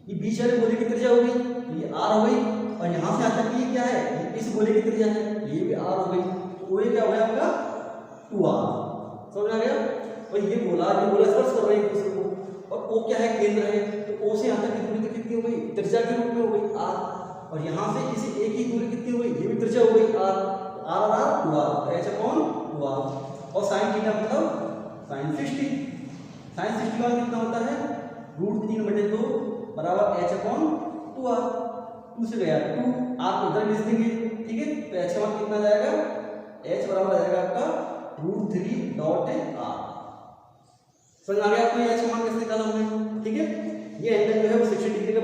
ये बीच वाले गोले की त्रिज्या हो गई, तो ये आर हो गई, और यहाँ से आता ये क्या है, ये इस गोले की त्रिज्या है, ये भी आर हो गई। तो ओ ए क्या हो गया आपका 2r। समझ आ गया। और ये गोला स्पर्श कर रहे हैं एक दूसरे को, और ओ क्या है केंद्र है, तो ओ से यहाँ तक की दूरी कितनी हो गई, त्रिज्या के रूप में हो गई आर। और यहाँ से इस ए की दूरी कितनी हो गई, ये भी त्रिज्या हो गई आर। आर और R 2r, H upon 2r। और साइन थीटा मतलब साइन 60। साइन 60 का कितना होता है √3/2 बराबर एच अपॉन 2r। 2 से गया 2, आर को इधर भेज देंगे। ठीक है, तो एच का मान कितना जाएगा, एच बराबर आ जाएगा आपका √3.r। समझ आ गया आपको ये एच का मान कैसे निकाला हमने। ठीक है, ये एंगल जो है वो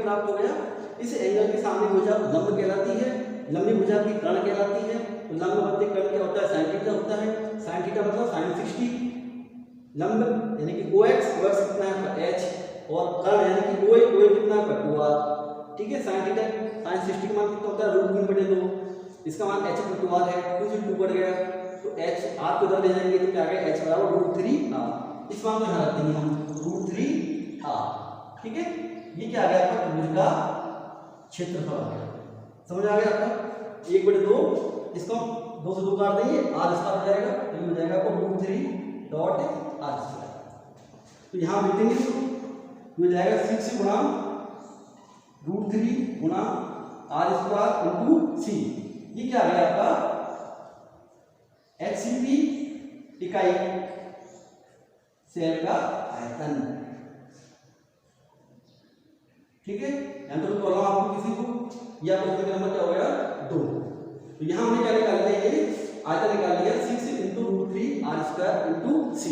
प्राप्त हो गया। इस एंगल के सामने भुजा लंब कहलाती है, लंबी भुजा की कर्ण कहलाती है। तो लंब बत्ती कर्ण क्या होता है? साइन थीटा होता है। साइन थीटा मतलब साइन 60। लंब यानी कि OX, OX कितना है आपका H, और कर्ण यानी कि OA, OA कितना है आपका 2R। ठीक है, साइन थीटा साइन 60 का मान कितना होता है? √3/2। इसका मान H = 2R है, 2 से 2 बढ़ गया तो H R को इधर ले जाएंगे तो क्या आ गया? H = √3R। इस मान को ध्यान रखेंगे हम, √3R। ठीक है, ये क्या आ गया आपका? त्रिभुज का क्षेत्रफल आ गया। समझ आ गया आपका? 1/2, इसको 2 से 2 काट देंगे, R स्क्वायर हो जाएगा, ये हो जाएगा आपको √3.R²। तो यहाँ लिखेंगे तो हो जाएगा 6 गुणा √3 गुणा R² × C। ये क्या आ गया आपका? HCP इकाई सेल का आयतन। ठीक है, यहां तो प्रॉब्लम आपको किसी को या क्वेश्चन नंबर क्या हो गया? 2। तो यहां हमने क्या निकाल लिया? ये आयतन निकाल लिया 6 × √3R² × C।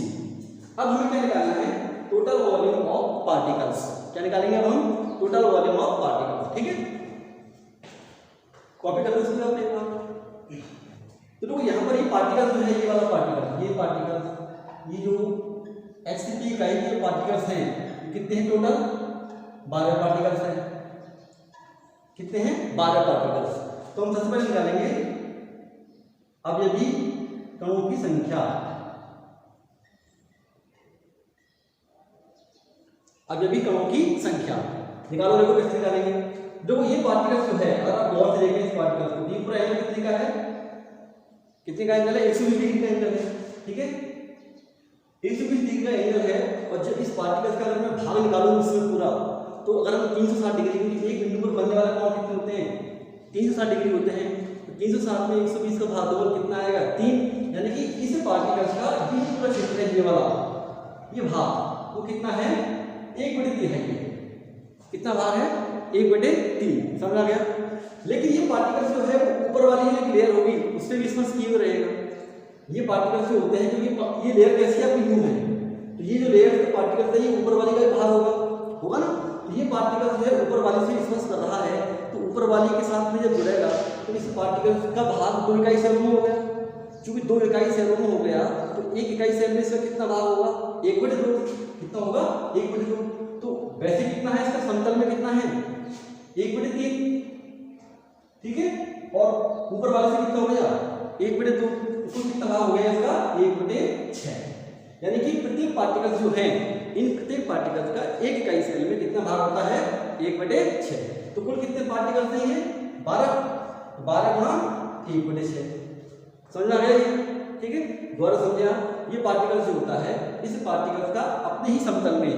अब हमें क्या निकालना है? Total volume of particles. क्या निकालेंगे अब हम? Total volume of particles. ठीक है, कॉपी कर लो इसको आप एक बार। तो देखो यहाँ पर ये पार्टिकल जो है, ये वाला पार्टिकल, ये पार्टिकल, ये जो HCP इकाई के पार्टिकल्स हैं, कितने हैं टोटल? 12 पार्टिकल्स हैं। कितने हैं? 12 पार्टिकल्स। तो हम सबसे पहले निकालेंगे अब ये भी कणों की संख्या। अब ये भी कणों की संख्या निकालो। देखो कैसे निकालेंगे? देखो ये पार्टिकल्स जो है, अगर आप गौर से देखें इस पार्टिकल्स को, ये पूरा एंगल कितने का है? कितने का एंगल है? 120 डिग्री का एंगल है। ठीक है, 120 डिग्री का एंगल है। और जब इस पार्टिकल्स का अगर मैं भाग निकालूं इसमें पूरा, तो अगर हम 360 डिग्री, क्योंकि एक बिंदु पर बनने वाला कोण कितने होते हैं? 360 डिग्री होते हैं। तो 360 में 120 का भागफल कितना आएगा? 3। यानी कि इस पार्टिकल्स का ये पूरा क्षेत्र है, ये वाला, ये भाग वो कितना है? 1/3 है। ये कितना भाग है? 1/3। समझ आ गया? लेकिन ये पार्टिकल्स जो है ऊपर वाली एक लेयर होगी, उससे भी स्पर्श किए हुए रहेगा। ये पार्टिकल्स जो होते हैं, क्योंकि ये लेयर कैसी है? आपकी यूं है, तो ये जो लेयर के पार्टिकल्स है, ये ऊपर वाली का भाग होगा ना। तो ये पार्टिकल्स जो है ऊपर वाली से स्पर्श कर रहा है, तो ऊपर वाली के साथ में जब जुड़ेगा तो इस पार्टिकल्स का भाग 2 इकाई सेल में हो गया। चूंकि 2 इकाई सेलों में हो गया, तो 1 इकाई सेल में इसका कितना भाग होगा? 1/2। कितना होगा? 1/2। तो वैसे कितना है इसका? समतल में कितना है? 1/3। ठीक है, और ऊपर वाले से कितना हो गया? 1/2। तो कितना भाग हो गया इसका? 1/6। यानी कि प्रत्येक पार्टिकल्स जो हैं, इन प्रत्येक पार्टिकल्स का 1 इकाई सेल में कितना भाग होता है? 1/6। तो कुल कितने पार्टिकल्स हैं ये? 12। 12 गुणा 1/6। समझ आ गया ये? ठीक है, दोबारा समझिए। ये पार्टिकल्स जो होता है, इस पार्टिकल्स का अपने ही समतल में,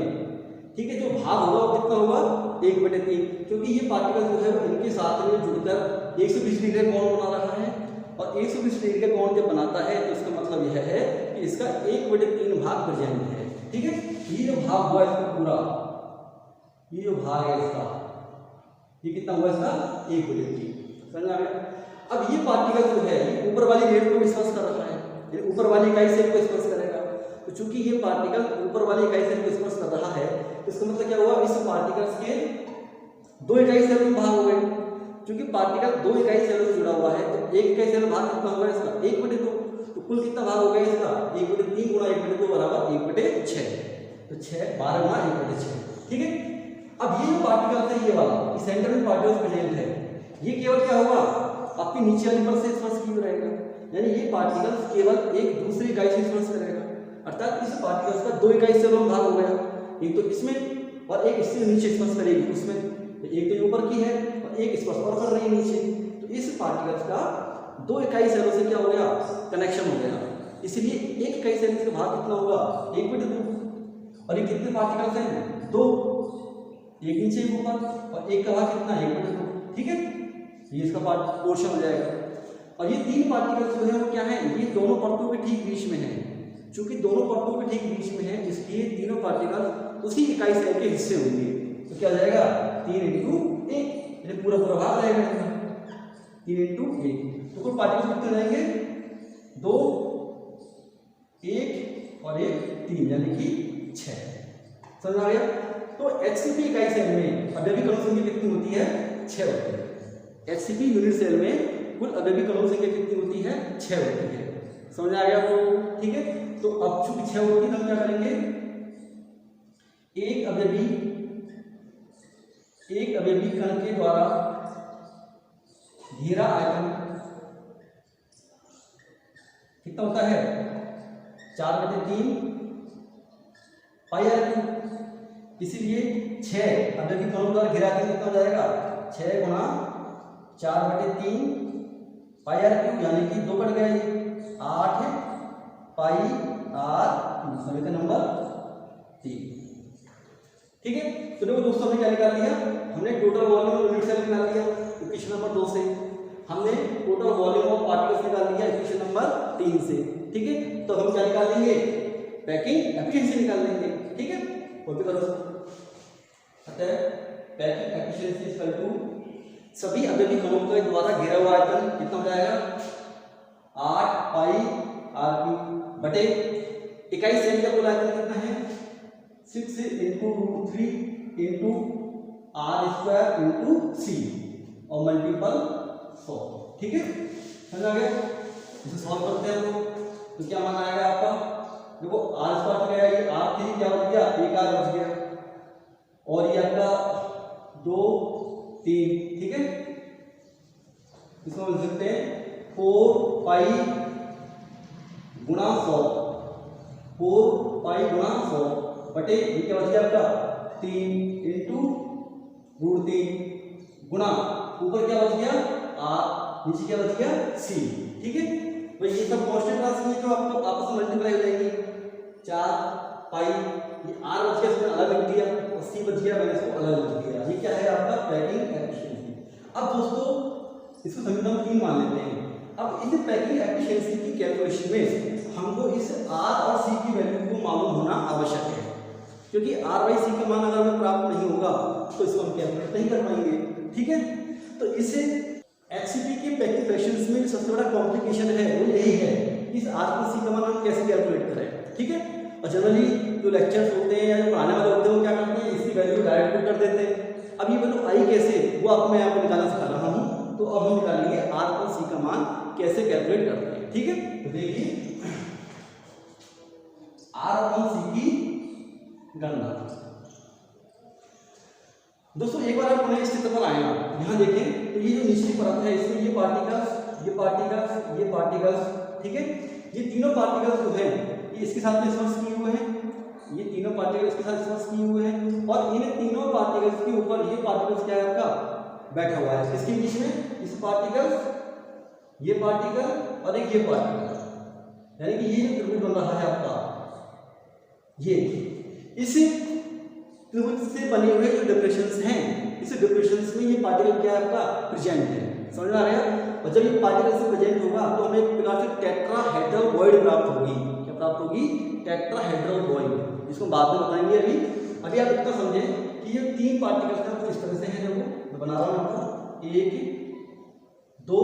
ठीक है, जो भाग होगा वो कितना होगा? 1/3। क्योंकि ये पार्टिकल जो है इनके साथ में जुड़कर 120 डिग्री का कोण बना रहा है, और 120 डिग्री का कोण जब बनाता है तो इसका मतलब यह है कि इसका 1/3 भाग प्रेजेंट है। ठीक है, ये जो भाग हुआ इसका पूरा, ये जो भाग है इसका, ये कितना हुआ इसका? 1/3। समझ आ गया? अब ये पार्टिकल जो है, ये ऊपर वाली लेयर को स्पर्श कर रहा है, ये ऊपर वाली इकाई सेल को स्पर्श करेगा। तो चूंकि ये पार्टिकल ऊपर वाली इकाई सेल को स्पर्श कर रहा है, तो इसका मतलब क्या हुआ? इस पार्टिकल्स के 2 इकाई सेल में भाग हो गए। क्योंकि पार्टिकल 2 इकाई सेलों से जुड़ा हुआ है, तो 1 इकाई सेल भाग कितना होगा इसका? 1/2। तो कुल कितना भाग हो गया इसका? 1/3 गुणा 1/2 बराबर 1/6। तो 6 12 गुणा 1/6। ठीक है, अब ये जो पार्टिकल है, ये वाला, इस सेंटर में पार्टिकल्स प्रेजेंट है, ये केवल क्या होगा? आपकी नीचे वाली पर से स्पर्श किया रहेगा। यानी ये पार्टिकल्स केवल एक दूसरी इकाई से स्पर्श करेगा। अर्थात इस पार्टिकल्स का 2 इकाई सेलों में भाग हो गया, एक तो इसमें और एक इससे नीचे स्पर्श करेगी उसमें। एक तो ऊपर की है और एक स्पर्श और कर रही है नीचे। तो इस पार्टिकल्स का 2 इकाई सेलों से क्या हो गया? कनेक्शन हो गया। इसलिए 1 इकाई सेल का भाग कितना होगा? 1/2। और ये कितने पार्टिकल्स हैं? 2, एक नीचे एक ऊपर, और एक का भाग कितना? 1/2। ठीक है, ये इसका पोर्शन हो जाएगा। और ये 3 पार्टिकल्स जो है वो क्या है? ये दोनों परतों के ठीक बीच में है। चूंकि दोनों परतों के ठीक बीच में है, इसलिए तीनों पार्टिकल उसी इकाई सेल के हिस्से होंगे। तो क्या हो जाएगा? 3 × 1, ये पूरा भाग रहेगा इसमें। 3 × 1, तो कुल पार्टिकल्स कितने रहेंगे? 2, 1 और 1 3, यानी कि 6। समझ आ गया? तो HCP इकाई सेल में अवयवी कणों संख्या कितनी होती है? 6 होती है। HCP यूनिट सेल में कुल अवयवी कणों संख्या कितनी होती है? 6 होती है। समझ आ गया आपको? ठीक है, तो अब चूंकि 6 होती है तो हम क्या करेंगे, एक अवयवी कण के द्वारा घेरा आयतन कितना होता है? 4/3 पाई आर क्यूब। इसीलिए 6 अवयवी कणों द्वारा घेरा आयतन कितना हो जाएगा? 6 गुणा 4/3 पाई आर क्यूब, यानी कि 2 कट गए, 8 पाई आर क्यूब, समीकरण नंबर 3। ठीक है, तो देखो दोस्तों हमने क्या निकाल लिया, हमने total volume of unit cell निकाल लिया इक्वेशन नंबर 2 से, हमने टोटल वॉल्यूम ऑफ पार्टिकल्स निकाल लिया इक्वेशन नंबर 3 से। ठीक है, तो हम क्या निकाल लेंगे? पैकिंग एफिशिएंसी निकाल लेंगे। ठीक है, कॉपी करो। अतः पैकिंग एफिशिएंसी इक्वल टू सभी अवयवी कणों के द्वारा घेरा हुआ आयतन कितना हो जाएगा? 8 पाई आर क्यूब बटे इकाई सेल का कुल आयतन कितना है? 6 × √3 × r² × c और मल्टीपल 100। ठीक है, समझ आ गया? इसे सॉल्व करते हैं हम लोग, तो क्या मान आएगा आपका? देखो r² क्या है? ये r3 क्या बच गया? 1 r बच गया, और ये आपका 2 3। ठीक है, इसको लिख सकते हैं 4 पाई गुणा 100, 4 पाई गुणा 100 बटे ये क्या बच गया आपका? 3 × √3 गुणा ऊपर क्या बच गया? r, नीचे क्या बच गया? c। ठीक है, तो ये सब कांस्टेंट राशि है जो आपको आपस में मल्टीप्लाई हो जाएंगी। 4 पाई, ये r बच गया, इसमें अलग लिख दिया, और c बच गया, मैंने इसको अलग लिख दिया। ये क्या है आपका? Packing efficiency. अब दोस्तों इसको समीकरण 3 मान लेते हैं। अब इस पैकिंग एफिशिएंसी की कैलकुलेशन में हमको इस r और c की वैल्यू को मालूम होना आवश्यक है, क्योंकि r/c का मान अगर हमें प्राप्त नहीं होगा तो इसको हम कैलकुलेट नहीं कर पाएंगे। ठीक है, तो इसे HCP के पैकिंग फ्रैक्शंस में सबसे बड़ा कॉम्प्लिकेशन है वो यही है कि इस r और c का मान हम कैसे कैलकुलेट करें। ठीक है, और जनरली जो लेक्चर्स होते हैं या जो पढ़ाने वाले होते हैं वो क्या करते हैं, इसकी वैल्यू डायरेक्ट पुट कर देते हैं। अब ये वैल्यू आई कैसे, वो आपको मैं आपको निकालना सिखा रहा हूँ। तो अब हम निकालेंगे r और c का मान कैसे कैलकुलेट करते हैं। ठीक है, तो देखिए r और c की गणना। दोस्तों एक बार आप पुनः इस चित्र पर आए, यहाँ देखें तो ये जो निचली परत है इसमें ये पार्टिकल्स, ये पार्टिकल्स, ये पार्टिकल्स, ठीक है, ये तीनों पार्टिकल्स जो हैं ये इसके साथ में स्पर्श किए हुए हैं, ये तीनों पार्टिकल इसके साथ स्पर्श किए हुए हैं, और इन तीनों पार्टिकल्स के ऊपर ये पार्टिकल्स क्या है आपका? बैठा हुआ है। इसके बीच में इस पार्टिकल्स, ये पार्टिकल और एक ये पार्टिकल, यानी कि ये जो त्रिभुज बन रहा है आपका, ये इस त्रिभुज से बने हुए जो डिप्रेशंस हैं, इस डिप्रेशंस में ये पार्टिकल क्या है आपका? प्रेजेंट है। समझ में आ रहा है? और जब ये पार्टिकल से प्रेजेंट होगा तो हमें एक प्रकार से टेट्राहेड्रल वॉइड प्राप्त होगी। क्या प्राप्त होगी? टेट्राहेड्रल वॉइड, इसको बाद में बताएंगे। अभी आप इतना समझें कि ये तीन पार्टिकल्स का इस तरह से है, देखो मैं बना रहा हूँ आपको, 1 2,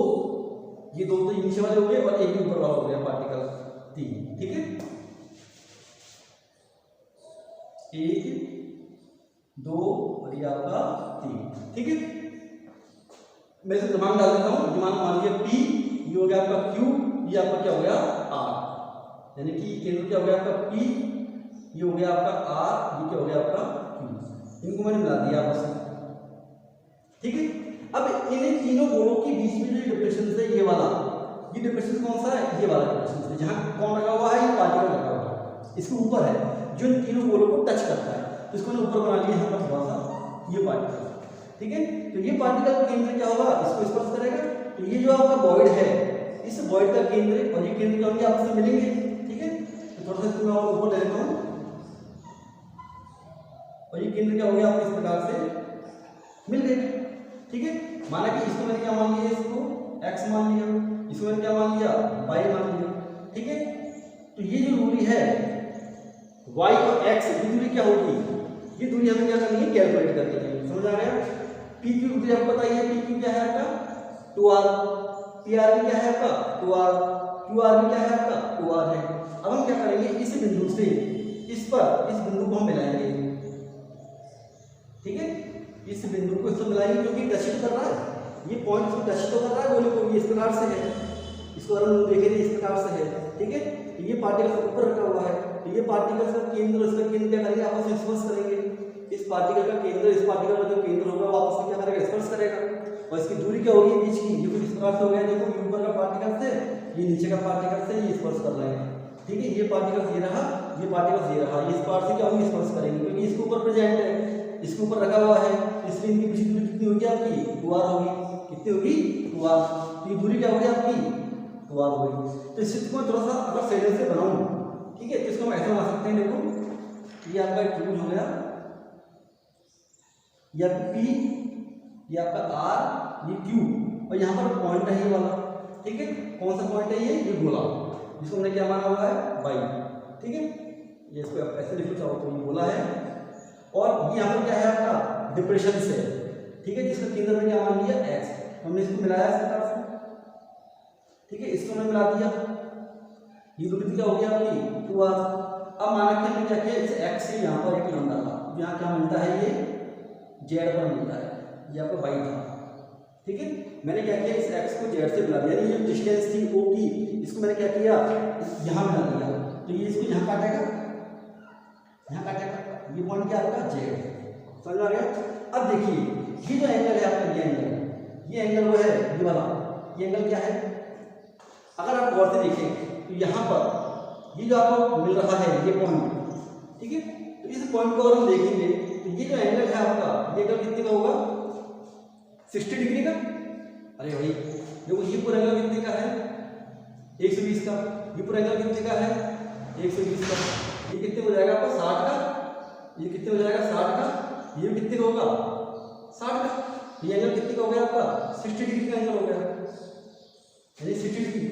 ये दो तो नीचे वाले हो गए और एक ऊपर वाला हो गया पार्टिकल 3। ठीक है, 1 2 और ये आपका 3। ठीक है, मैं इसे दिमाग डाल देता हूँ। दिमाग मान लिया P, ये हो गया आपका Q, ये आपका क्या हो गया R, यानी कि केंद्र क्या हो गया आपका P, ये हो गया आपका R, ये क्या हो गया आपका Q। इनको मैंने मिला दिया आपस में। ठीक है, अब इन तीनों गोलों के बीच में जो डिप्रेशन है, ये वाला, ये डिप्रेशन कौन सा है? ये वाला डिप्रेशन है, जहाँ कौन लगा हुआ है? ये पार्टिकल लगा हुआ है, इसके ऊपर है, जो इन तीनों गोलों को टच करता है। तो इसको ऊपर बना लिया यहाँ पर थोड़ा सा ये पार्टिकल। ठीक है, तो ये पार्टिकल केंद्र क्या होगा? इसको स्पर्श करेगा। तो ये जो आपका वॉइड है, इस वॉइड का केंद्र और ये केंद्र क्या होंगे? आपस में मिलेंगे। ठीक है, तो थोड़ा सा इसको मैं ऊपर ले लेता हूँ, और ये केंद्र क्या हो गया? आपको इस प्रकार से मिल गए। ठीक है, माना कि इसको मैंने क्या मान लिया? इसको x मान लिया, इसको मैंने क्या मान लिया? y मान लिया। ठीक है, तो ये जो दूरी है y और x, ये दूरी क्या होगी? ये दूरी हमें क्या करनी है? कैलकुलेट करनी है। समझ आ रहा है? p की दूरी आपको पता ही है, p की क्या है आपका 2r, pr भी क्या है आपका 2r, qr भी क्या है आपका 2r है। अब हम क्या करेंगे? इस बिंदु से इस पर, इस बिंदु को हम मिलाएंगे, ठीक है। इस बिंदु को इसको मिलाएंगे क्योंकि टच तो कर रहा है, ये पॉइंट इसको टच तो कर रहा है गोले को, ये इस प्रकार से है, इसको अगर हम देखें इस प्रकार से है, ठीक है। ये पार्टिकल ऊपर रखा हुआ है, तो ये पार्टिकल का केंद्र और इसका केंद्र क्या करेंगे, आपस में स्पर्श करेंगे। इस पार्टिकल का केंद्र इस पार्टिकल का जो केंद्र होगा वो आपस में क्या करेगा, स्पर्श करेगा। और इसकी दूरी क्या होगी बीच की, ये कुछ इस प्रकार से हो गया, देखो ये ऊपर का पार्टिकल से ये नीचे का पार्टिकल से ये स्पर्श कर रहे हैं, ठीक है। ये पार्टिकल ये रहा, ये पार्टिकल ये रहा, इस पार्ट से क्या होगी, स्पर्श करेंगे क्योंकि इसके ऊपर प्रेजेंट है, इसके ऊपर रखा हुआ है, इसलिए इनकी बीच की दूरी कितनी होगी आपकी, 2r होगी। कितनी होगी, 2r। तो ये दूरी क्या होगी आपकी, 2r होगी। तो इस चित्र को थोड़ा सा अगर सही से बनाऊं, ठीक है, तो इसको हम ऐसे बना सकते हैं, देखो ये आपका त्रिभुज हो गया, ये आपका P, ये आपका R, ये Q, और यहाँ पर पॉइंट है ये वाला, ठीक है। कौन सा पॉइंट है ये गोला, जिसको हमने क्या माना हुआ है, बाई, ठीक है। ये इसको आप ऐसे लिखो चाहो तो ये गोला है, और ये यहाँ पर क्या है आपका डिप्रेशन से, ठीक है, जिसका केंद्र में क्या मान लिया x, हमने इसको मिलाया इस प्रकार से, ठीक है, इसको हमने मिला दिया, ये दूरी क्या हो गई आपकी 2r। अब माना कि हमने क्या किया, इस x से यहाँ पर एक लंबा था, यहाँ क्या मिलता है, ये z पर मिलता है, ये आपका y था, ठीक है। मैंने क्या किया, इस x को z से मिला दिया, यानी ये डिस्टेंस थी o की, इसको मैंने क्या किया, यहाँ मिला दिया, तो ये इसको यहाँ काटेगा, यहाँ काटेगा, ये पॉइंट क्या आपका z, समझ आ गया। अब देखिए ये जो एंगल है आपका, ये एंगल वो है ये वाला, ये एंगल क्या है, अगर आप गौर से देखें तो यहाँ पर ये जो आपको मिल रहा है ये पॉइंट, ठीक है, तो इस पॉइंट को अगर हम देखेंगे तो ये जो एंगल है आपका, ये एंगल कितने का होगा, 60 डिग्री का। अरे भाई देखो ये पूरा एंगल कितने का है, 120 का, ये पूरा एंगल कितने का है, 120 का, ये कितने हो जाएगा आपका 60 का, ये कितने हो जाएगा 60 का, ये कितने का होगा 60 का, ये एंगल कितने का हो गया आपका 60 डिग्री का एंगल हो गया, यानी 60 डिग्री,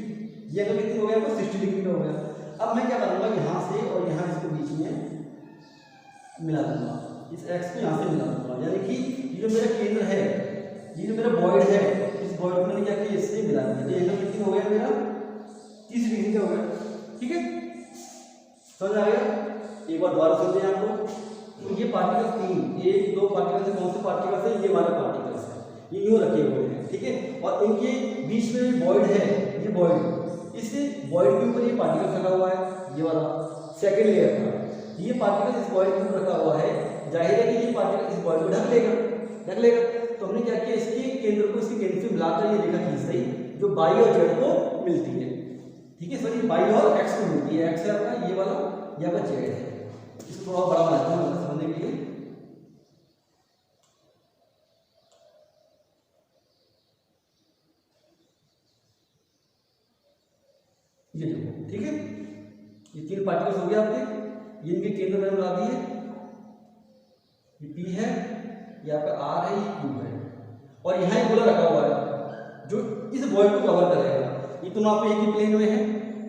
ये एंगल कितने हो गया आपका 60 डिग्री का हो गया। अब मैं क्या करूंगा, यहाँ से और यहाँ इसको बीच में मिला दूंगा, इस x को यहाँ से मिला दूंगा, यानी कि ये जो मेरा केंद्र है, ये जो मेरा बॉइड है, इस बॉइड को मैंने क्या किया, इससे मिला दिया, तो एंगल कितने हो गया मेरा 30 डिग्री का हो गया, ठीक है, समझ आ गया। एक बार दोबारा समझें आपको, तो ये पार्टिकल 3, 1 2 पार्टिकल से कौन से पार्टिकल है, ये हमारे पार्टिकल्स है, ये यूं रखे हुए हैं, ठीक है, और इनके बीच में बॉइड है, ये बॉइड, इस बॉइड के ऊपर ये पार्टिकल रखा हुआ है, ये वाला सेकंड लेयर का, ये पार्टिकल इस बॉइड के ऊपर रखा हुआ है, जाहिर है कि ये पार्टिकल इस बॉइड को ढक लेगा। तो हमने क्या किया, इसके केंद्र को इसके केंद्र से मिलाकर ये रेखा खींच दी जो बाई और जेड को मिलती है, ठीक है, सॉरी बाई और एक्स को मिलती है, एक्स है आपका ये वाला, ये आपका जेड है। इसको थोड़ा बड़ा बनाता हूँ समझने के लिए, ये देखो, ठीक है, ये 3 पार्टिकल्स हो गए आपके, ये इनके केंद्र में मिला दिए, ये P है, ये आपका R है, ये Q है, और यहाँ एक गोला रखा हुआ है जो इस बॉइड को कवर करेगा, ये दोनों आपके एक ही प्लेन में है,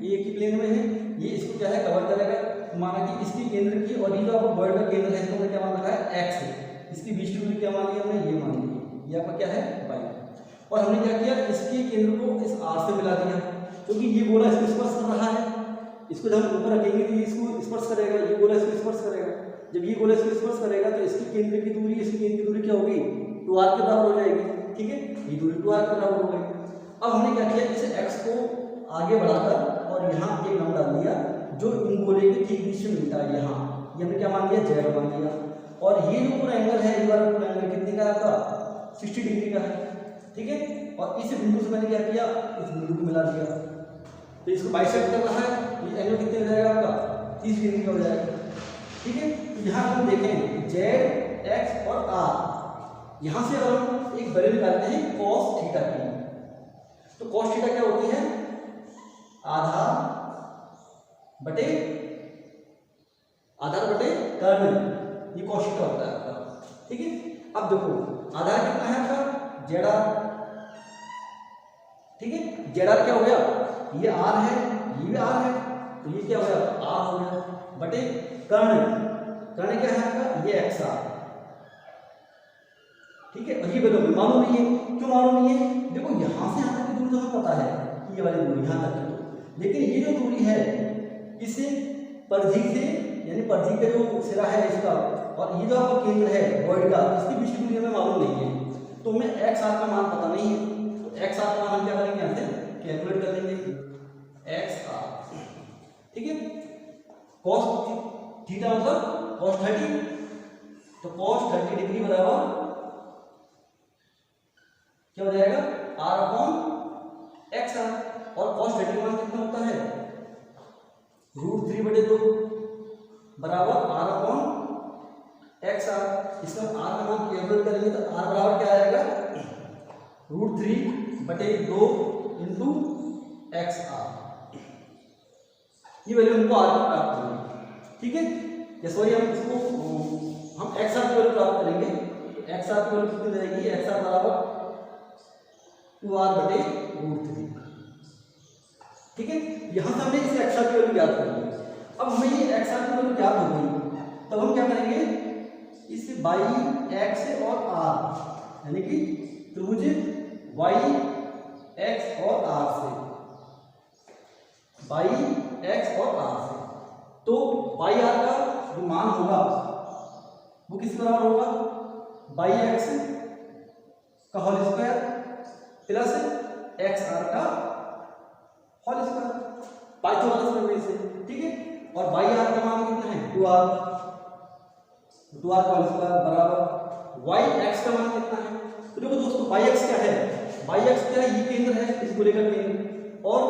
ये एक ही प्लेन में है, ये इसको क्या है कवर करेगा, तो माना कि इसके केंद्र की और ये जो आपका बॉइड का केंद्र है इसको हमने क्या मान रखा है x है, इसकी बीच की दूरी क्या मान लिया हमने, ये मान ली, ये आपका क्या है y, और हमने क्या किया, इसके केंद्र को इस R से मिला दिया, क्योंकि ये गोला इसको स्पर्श कर रहा है, इसको जब हम ऊपर रखेंगे तो ये इसको स्पर्श करेगा, ये गोला इसको स्पर्श करेगा, जब ये गोला इसको स्पर्श करेगा तो इसकी केंद्र की दूरी, इसकी केंद्र की दूरी क्या होगी 2r के बराबर हो जाएगी, ठीक है, ये दूरी 2r के बराबर हो गई। अब हमने क्या किया, इस x को आगे बढ़ाकर और यहाँ एक नाम डाल दिया जो इन गोले के ठीक बीच में मिलता है, यहाँ ये हमने क्या मान लिया, z मान लिया, और ये जो पूरा एंगल है, ये वाला पूरा एंगल कितने का है आपका 60 डिग्री का है, ठीक है, और इस बिंदु से मैंने क्या किया, इस बिंदु को मिला दिया, तो इसको बाइसेक्ट कर रहा है, ये एंगल कितने हो जाएगा आपका 30 डिग्री का हो जाएगा, ठीक है। तो यहाँ हम देखें z x और r, यहाँ से अगर हम एक वैल्यू निकालते हैं cos थीटा की, तो cos थीटा क्या होती है, आधार बटे कर्ण, ये cos थीटा होता है आपका, ठीक है। अब देखो आधार कितना है आपका zr, ठीक है, zr क्या हो गया, ये r है, ये भी r है, तो ये क्या हो गया r हो गया, बटे कर्ण क्या है आपका, ये xr, ठीक है, और ये वैल्यू मालूम नहीं है, क्यों मालूम नहीं है, देखो यहाँ से यहाँ तक की दूरी तो हमें पता है कि ये वाली दूरी यहाँ तक की, लेकिन ये जो दूरी है इसे परिधि से, यानी परिधि का जो सिरा है इसका और ये जो आपका केंद्र है वॉइड का, इसके बीच की दूरी हमें मालूम नहीं है, तो हमें एक्स आर का मान पता नहीं है। तो एक्स आर का मान हम क्या करेंगे, यहाँ से कैलकुलेट कर लेंगे एक्स आर। ठीक है, कॉस थीटा मतलब कॉस 30, तो कॉस 30 डिग्री बराबर क्या हो जाएगा, आर अपॉन एक्स आर। और कॉस 30 मान कितना होता है, √3/2 बराबर आर अपॉन एक्स आर। इसका आर का मान कैलकुलेट करेंगे तो आर बराबर क्या आएगा, √3/2 इंटू एक्स आर। ये वैल्यू हमको आर की प्राप्त होगी। ठीक है, या सॉरी हम इसको हम एक्स आर की वैल्यू प्राप्त करेंगे, तो एक्स आर की वैल्यू कितनी रहेगी, एक्स आर बराबर 2r/√3। ठीक है, यहां से हमने इसे एक्स आर की वैल्यू ज्ञात कर ली। अब हमें ये एक्स आर की वैल्यू ज्ञात हो गई, तब हम क्या करेंगे, इस बाई एक्स और आर यानी कि त्रिभुज वाई एक्स और आर से, बाई एक्स और आर से, तो बाई आर का जो मान होगा वो किस बराबर होगा, बाई एक्स का whole square plus X R का होल स्क्वायर, पाइथागोरस प्रमेय से। ठीक है, और बाई आर का मान कितना है, 2r का होल स्क्वायर बराबर वाई एक्स का मान कितना है। तो देखो दोस्तों, बाई एक्स क्या है, बाई एक्स क्या है, ये केंद्र है इस गोले का केंद्र, और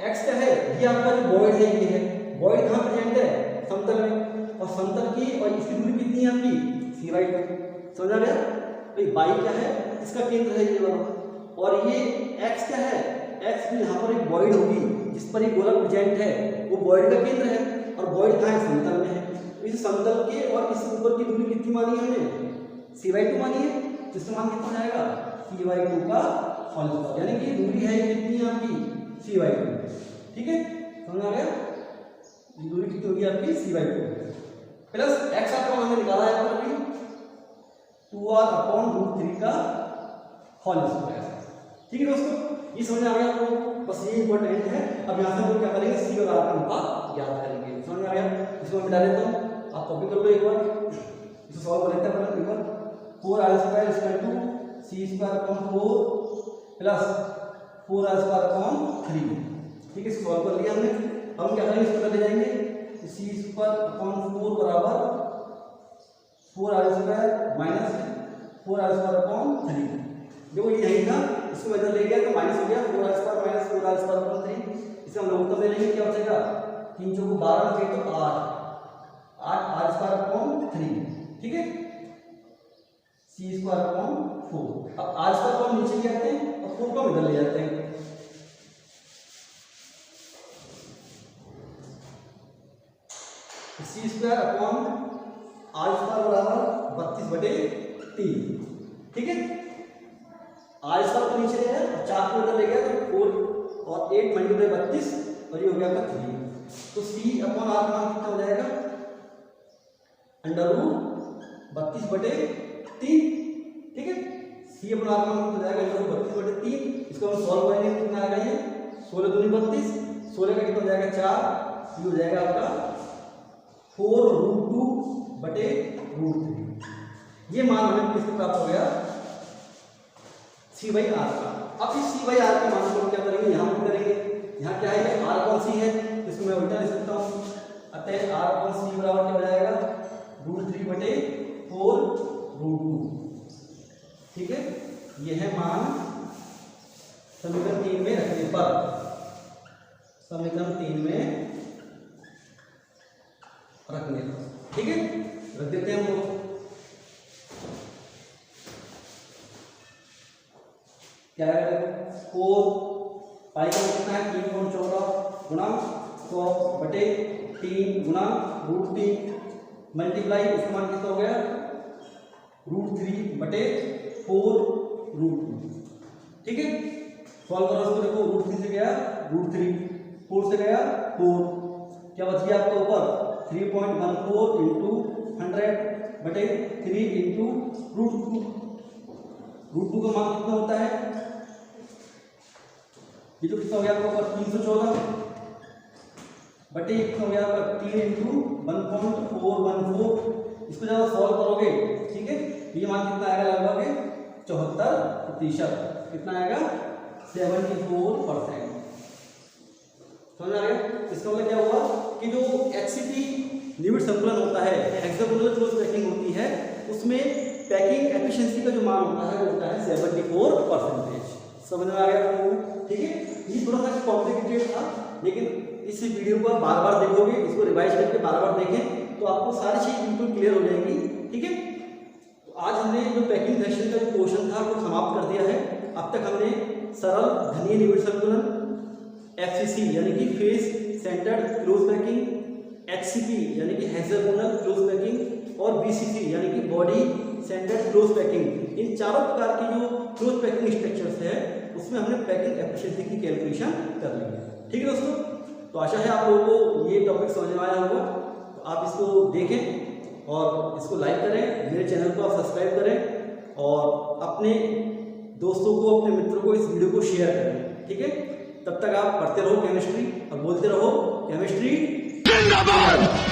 एक्स क्या है, ये आपका जो वॉइड है, ये है वॉइड कहाँ प्रेजेंट है, समतल में, और समतल की और इसकी दूरी कितनी है आपकी, सी वाई। समझ आ गया, तो बाई क्या है, इसका केंद्र है ये वाला, और ये एक्स क्या है, एक्स भी यहाँ पर एक वॉइड होगी जिस पर एक गोला प्रेजेंट है, वो वॉइड का केंद्र है, और वॉइड कहाँ है, समतल में है। इस समतल के और इस ऊपर की दूरी कितनी मानी है हमने, c/2 मानी है, जिसका मान कितना जाएगा, c/2 का होल स्क्वायर, यानी कि दूरी है कितनी है आपकी, c/2। ठीक है, समझ आ गया, ये दूरी कितनी होगी आपकी, c/2 प्लस एक्स आर का मान हमने निकाला है अभी 2r/√3 का होल स्क्वायर। ठीक है दोस्तों, ये समझ आ गया आपको, बस ये इंपॉर्टेंट है। अब यहाँ से हम क्या करेंगे, सी और आर का अनुपात ज्ञात करेंगे। समझ आ गया, इसको मैं मिटा देता हूँ, आप कॉपी कर लो एक बार, इसको सॉल्व कर लेते हैं अपन एक बार। 4r² = c²/4 plus 4r²/3। ठीक है, इसको सॉल्व कर लिया हमने। अब हम क्या करेंगे, इसको कर ले जाएंगे, c²/4 बराबर 4r² माइनस 4r²/3। देखो ये यही था, इसको मैं इधर ले गया तो माइनस हो गया, 4r² माइनस 4r²/3। इसे हम लोग उत्तर ले लेंगे, क्या बचेगा, 3 चौको 12 में तो 8 r²/3। ठीक है, c²/4। अब r² को हम नीचे ले आते हैं और 4 को इधर ले जाते हैं, c² r² बराबर 32/3। ठीक है, r² को नीचे ले आया और 4 को इधर ले गया, तो 4 और 8 × 32 और ये हो गया आपका 3। तो c/r का मान कितना हो जाएगा, √32/3। ठीक है, c/r का मान कितना हो जाएगा, √32/3। इसको हम सॉल्व करेंगे, कितना आएगा ये, 16 दूनी 32, 16 का कितना हो जाएगा 4, ये हो जाएगा आपका 4√2/√3। ये मान हमें किससे प्राप्त हो गया, c/r का। अब इस c/r के मान को हम क्या करेंगे, यहाँ पर करेंगे, यहाँ क्या है, r कौन सी है, इसको मैं उल्टा लिख सकता हूँ, अतः r/c बराबर क्या हो जाएगा, √3/4√2। ठीक है, यह है मान समीकरण 3 में रखने पर, समीकरण 3 में रखने पर। ठीक है, रख देते हैं हम लोग, क्या है, 4 पाई का कितना है, 3.14 गुणा 100/3 गुणा √3 मल्टीप्लाई, इसका मान कितना हो गया, √3/4√2। ठीक है, सॉल्व करो इसको, देखो √3 से गया √3, 4 से गया 4, क्या बच गया आपका ऊपर, 3.14 इंटू 100/3 इंटू √2। √2 का मान कितना होता है, ये तो कितना हो गया आपका ऊपर 314, बटे एक हो गया आपका 3 इंटू 1.414। इसको जब सॉल्व करोगे, ठीक है, ये मान कितना आएगा, लगभग 74%। कितना आएगा, 74%। समझ आ गया। इसका मतलब क्या हुआ कि जो HCP लिमिट संतुलन होता है, हेक्सागोनल क्लोज पैकिंग होती है, उसमें पैकिंग एफिशिएंसी का जो मान होता है वो होता है 74%। समझ में आ गया आपको, ठीक है। ये थोड़ा सा कॉम्प्लिकेटेड था, लेकिन इस वीडियो को आप बार बार देखोगे, इसको रिवाइज करके बार बार देखें तो आपको सारी चीज बिल्कुल क्लियर हो जाएंगी, ठीक है। तो आज हमने जो पैकिंग सेक्शन का जो पोर्शन था वो समाप्त कर दिया है। अब तक हमने सरल घनीय लिमिट संतुलन, FCC यानी कि face centred close packing, HCP यानी कि हेक्सागोनल क्लोज पैकिंग, और BCC यानी कि बॉडी सेंटर्ड क्लोज पैकिंग, इन चारों प्रकार की जो क्लोज पैकिंग स्ट्रक्चर्स है उसमें हमने पैकिंग एफिशिएंसी की कैलकुलेशन कर ली है, ठीक है दोस्तों। तो आशा है आप लोगों को ये टॉपिक समझ में आया होगा। तो आप इसको देखें और इसको लाइक करें, मेरे चैनल को आप सब्सक्राइब करें और अपने दोस्तों को, अपने मित्रों को इस वीडियो को शेयर करें, ठीक है। तब तक आप पढ़ते रहो केमिस्ट्री और बोलते रहो केमिस्ट्री जिंदाबाद।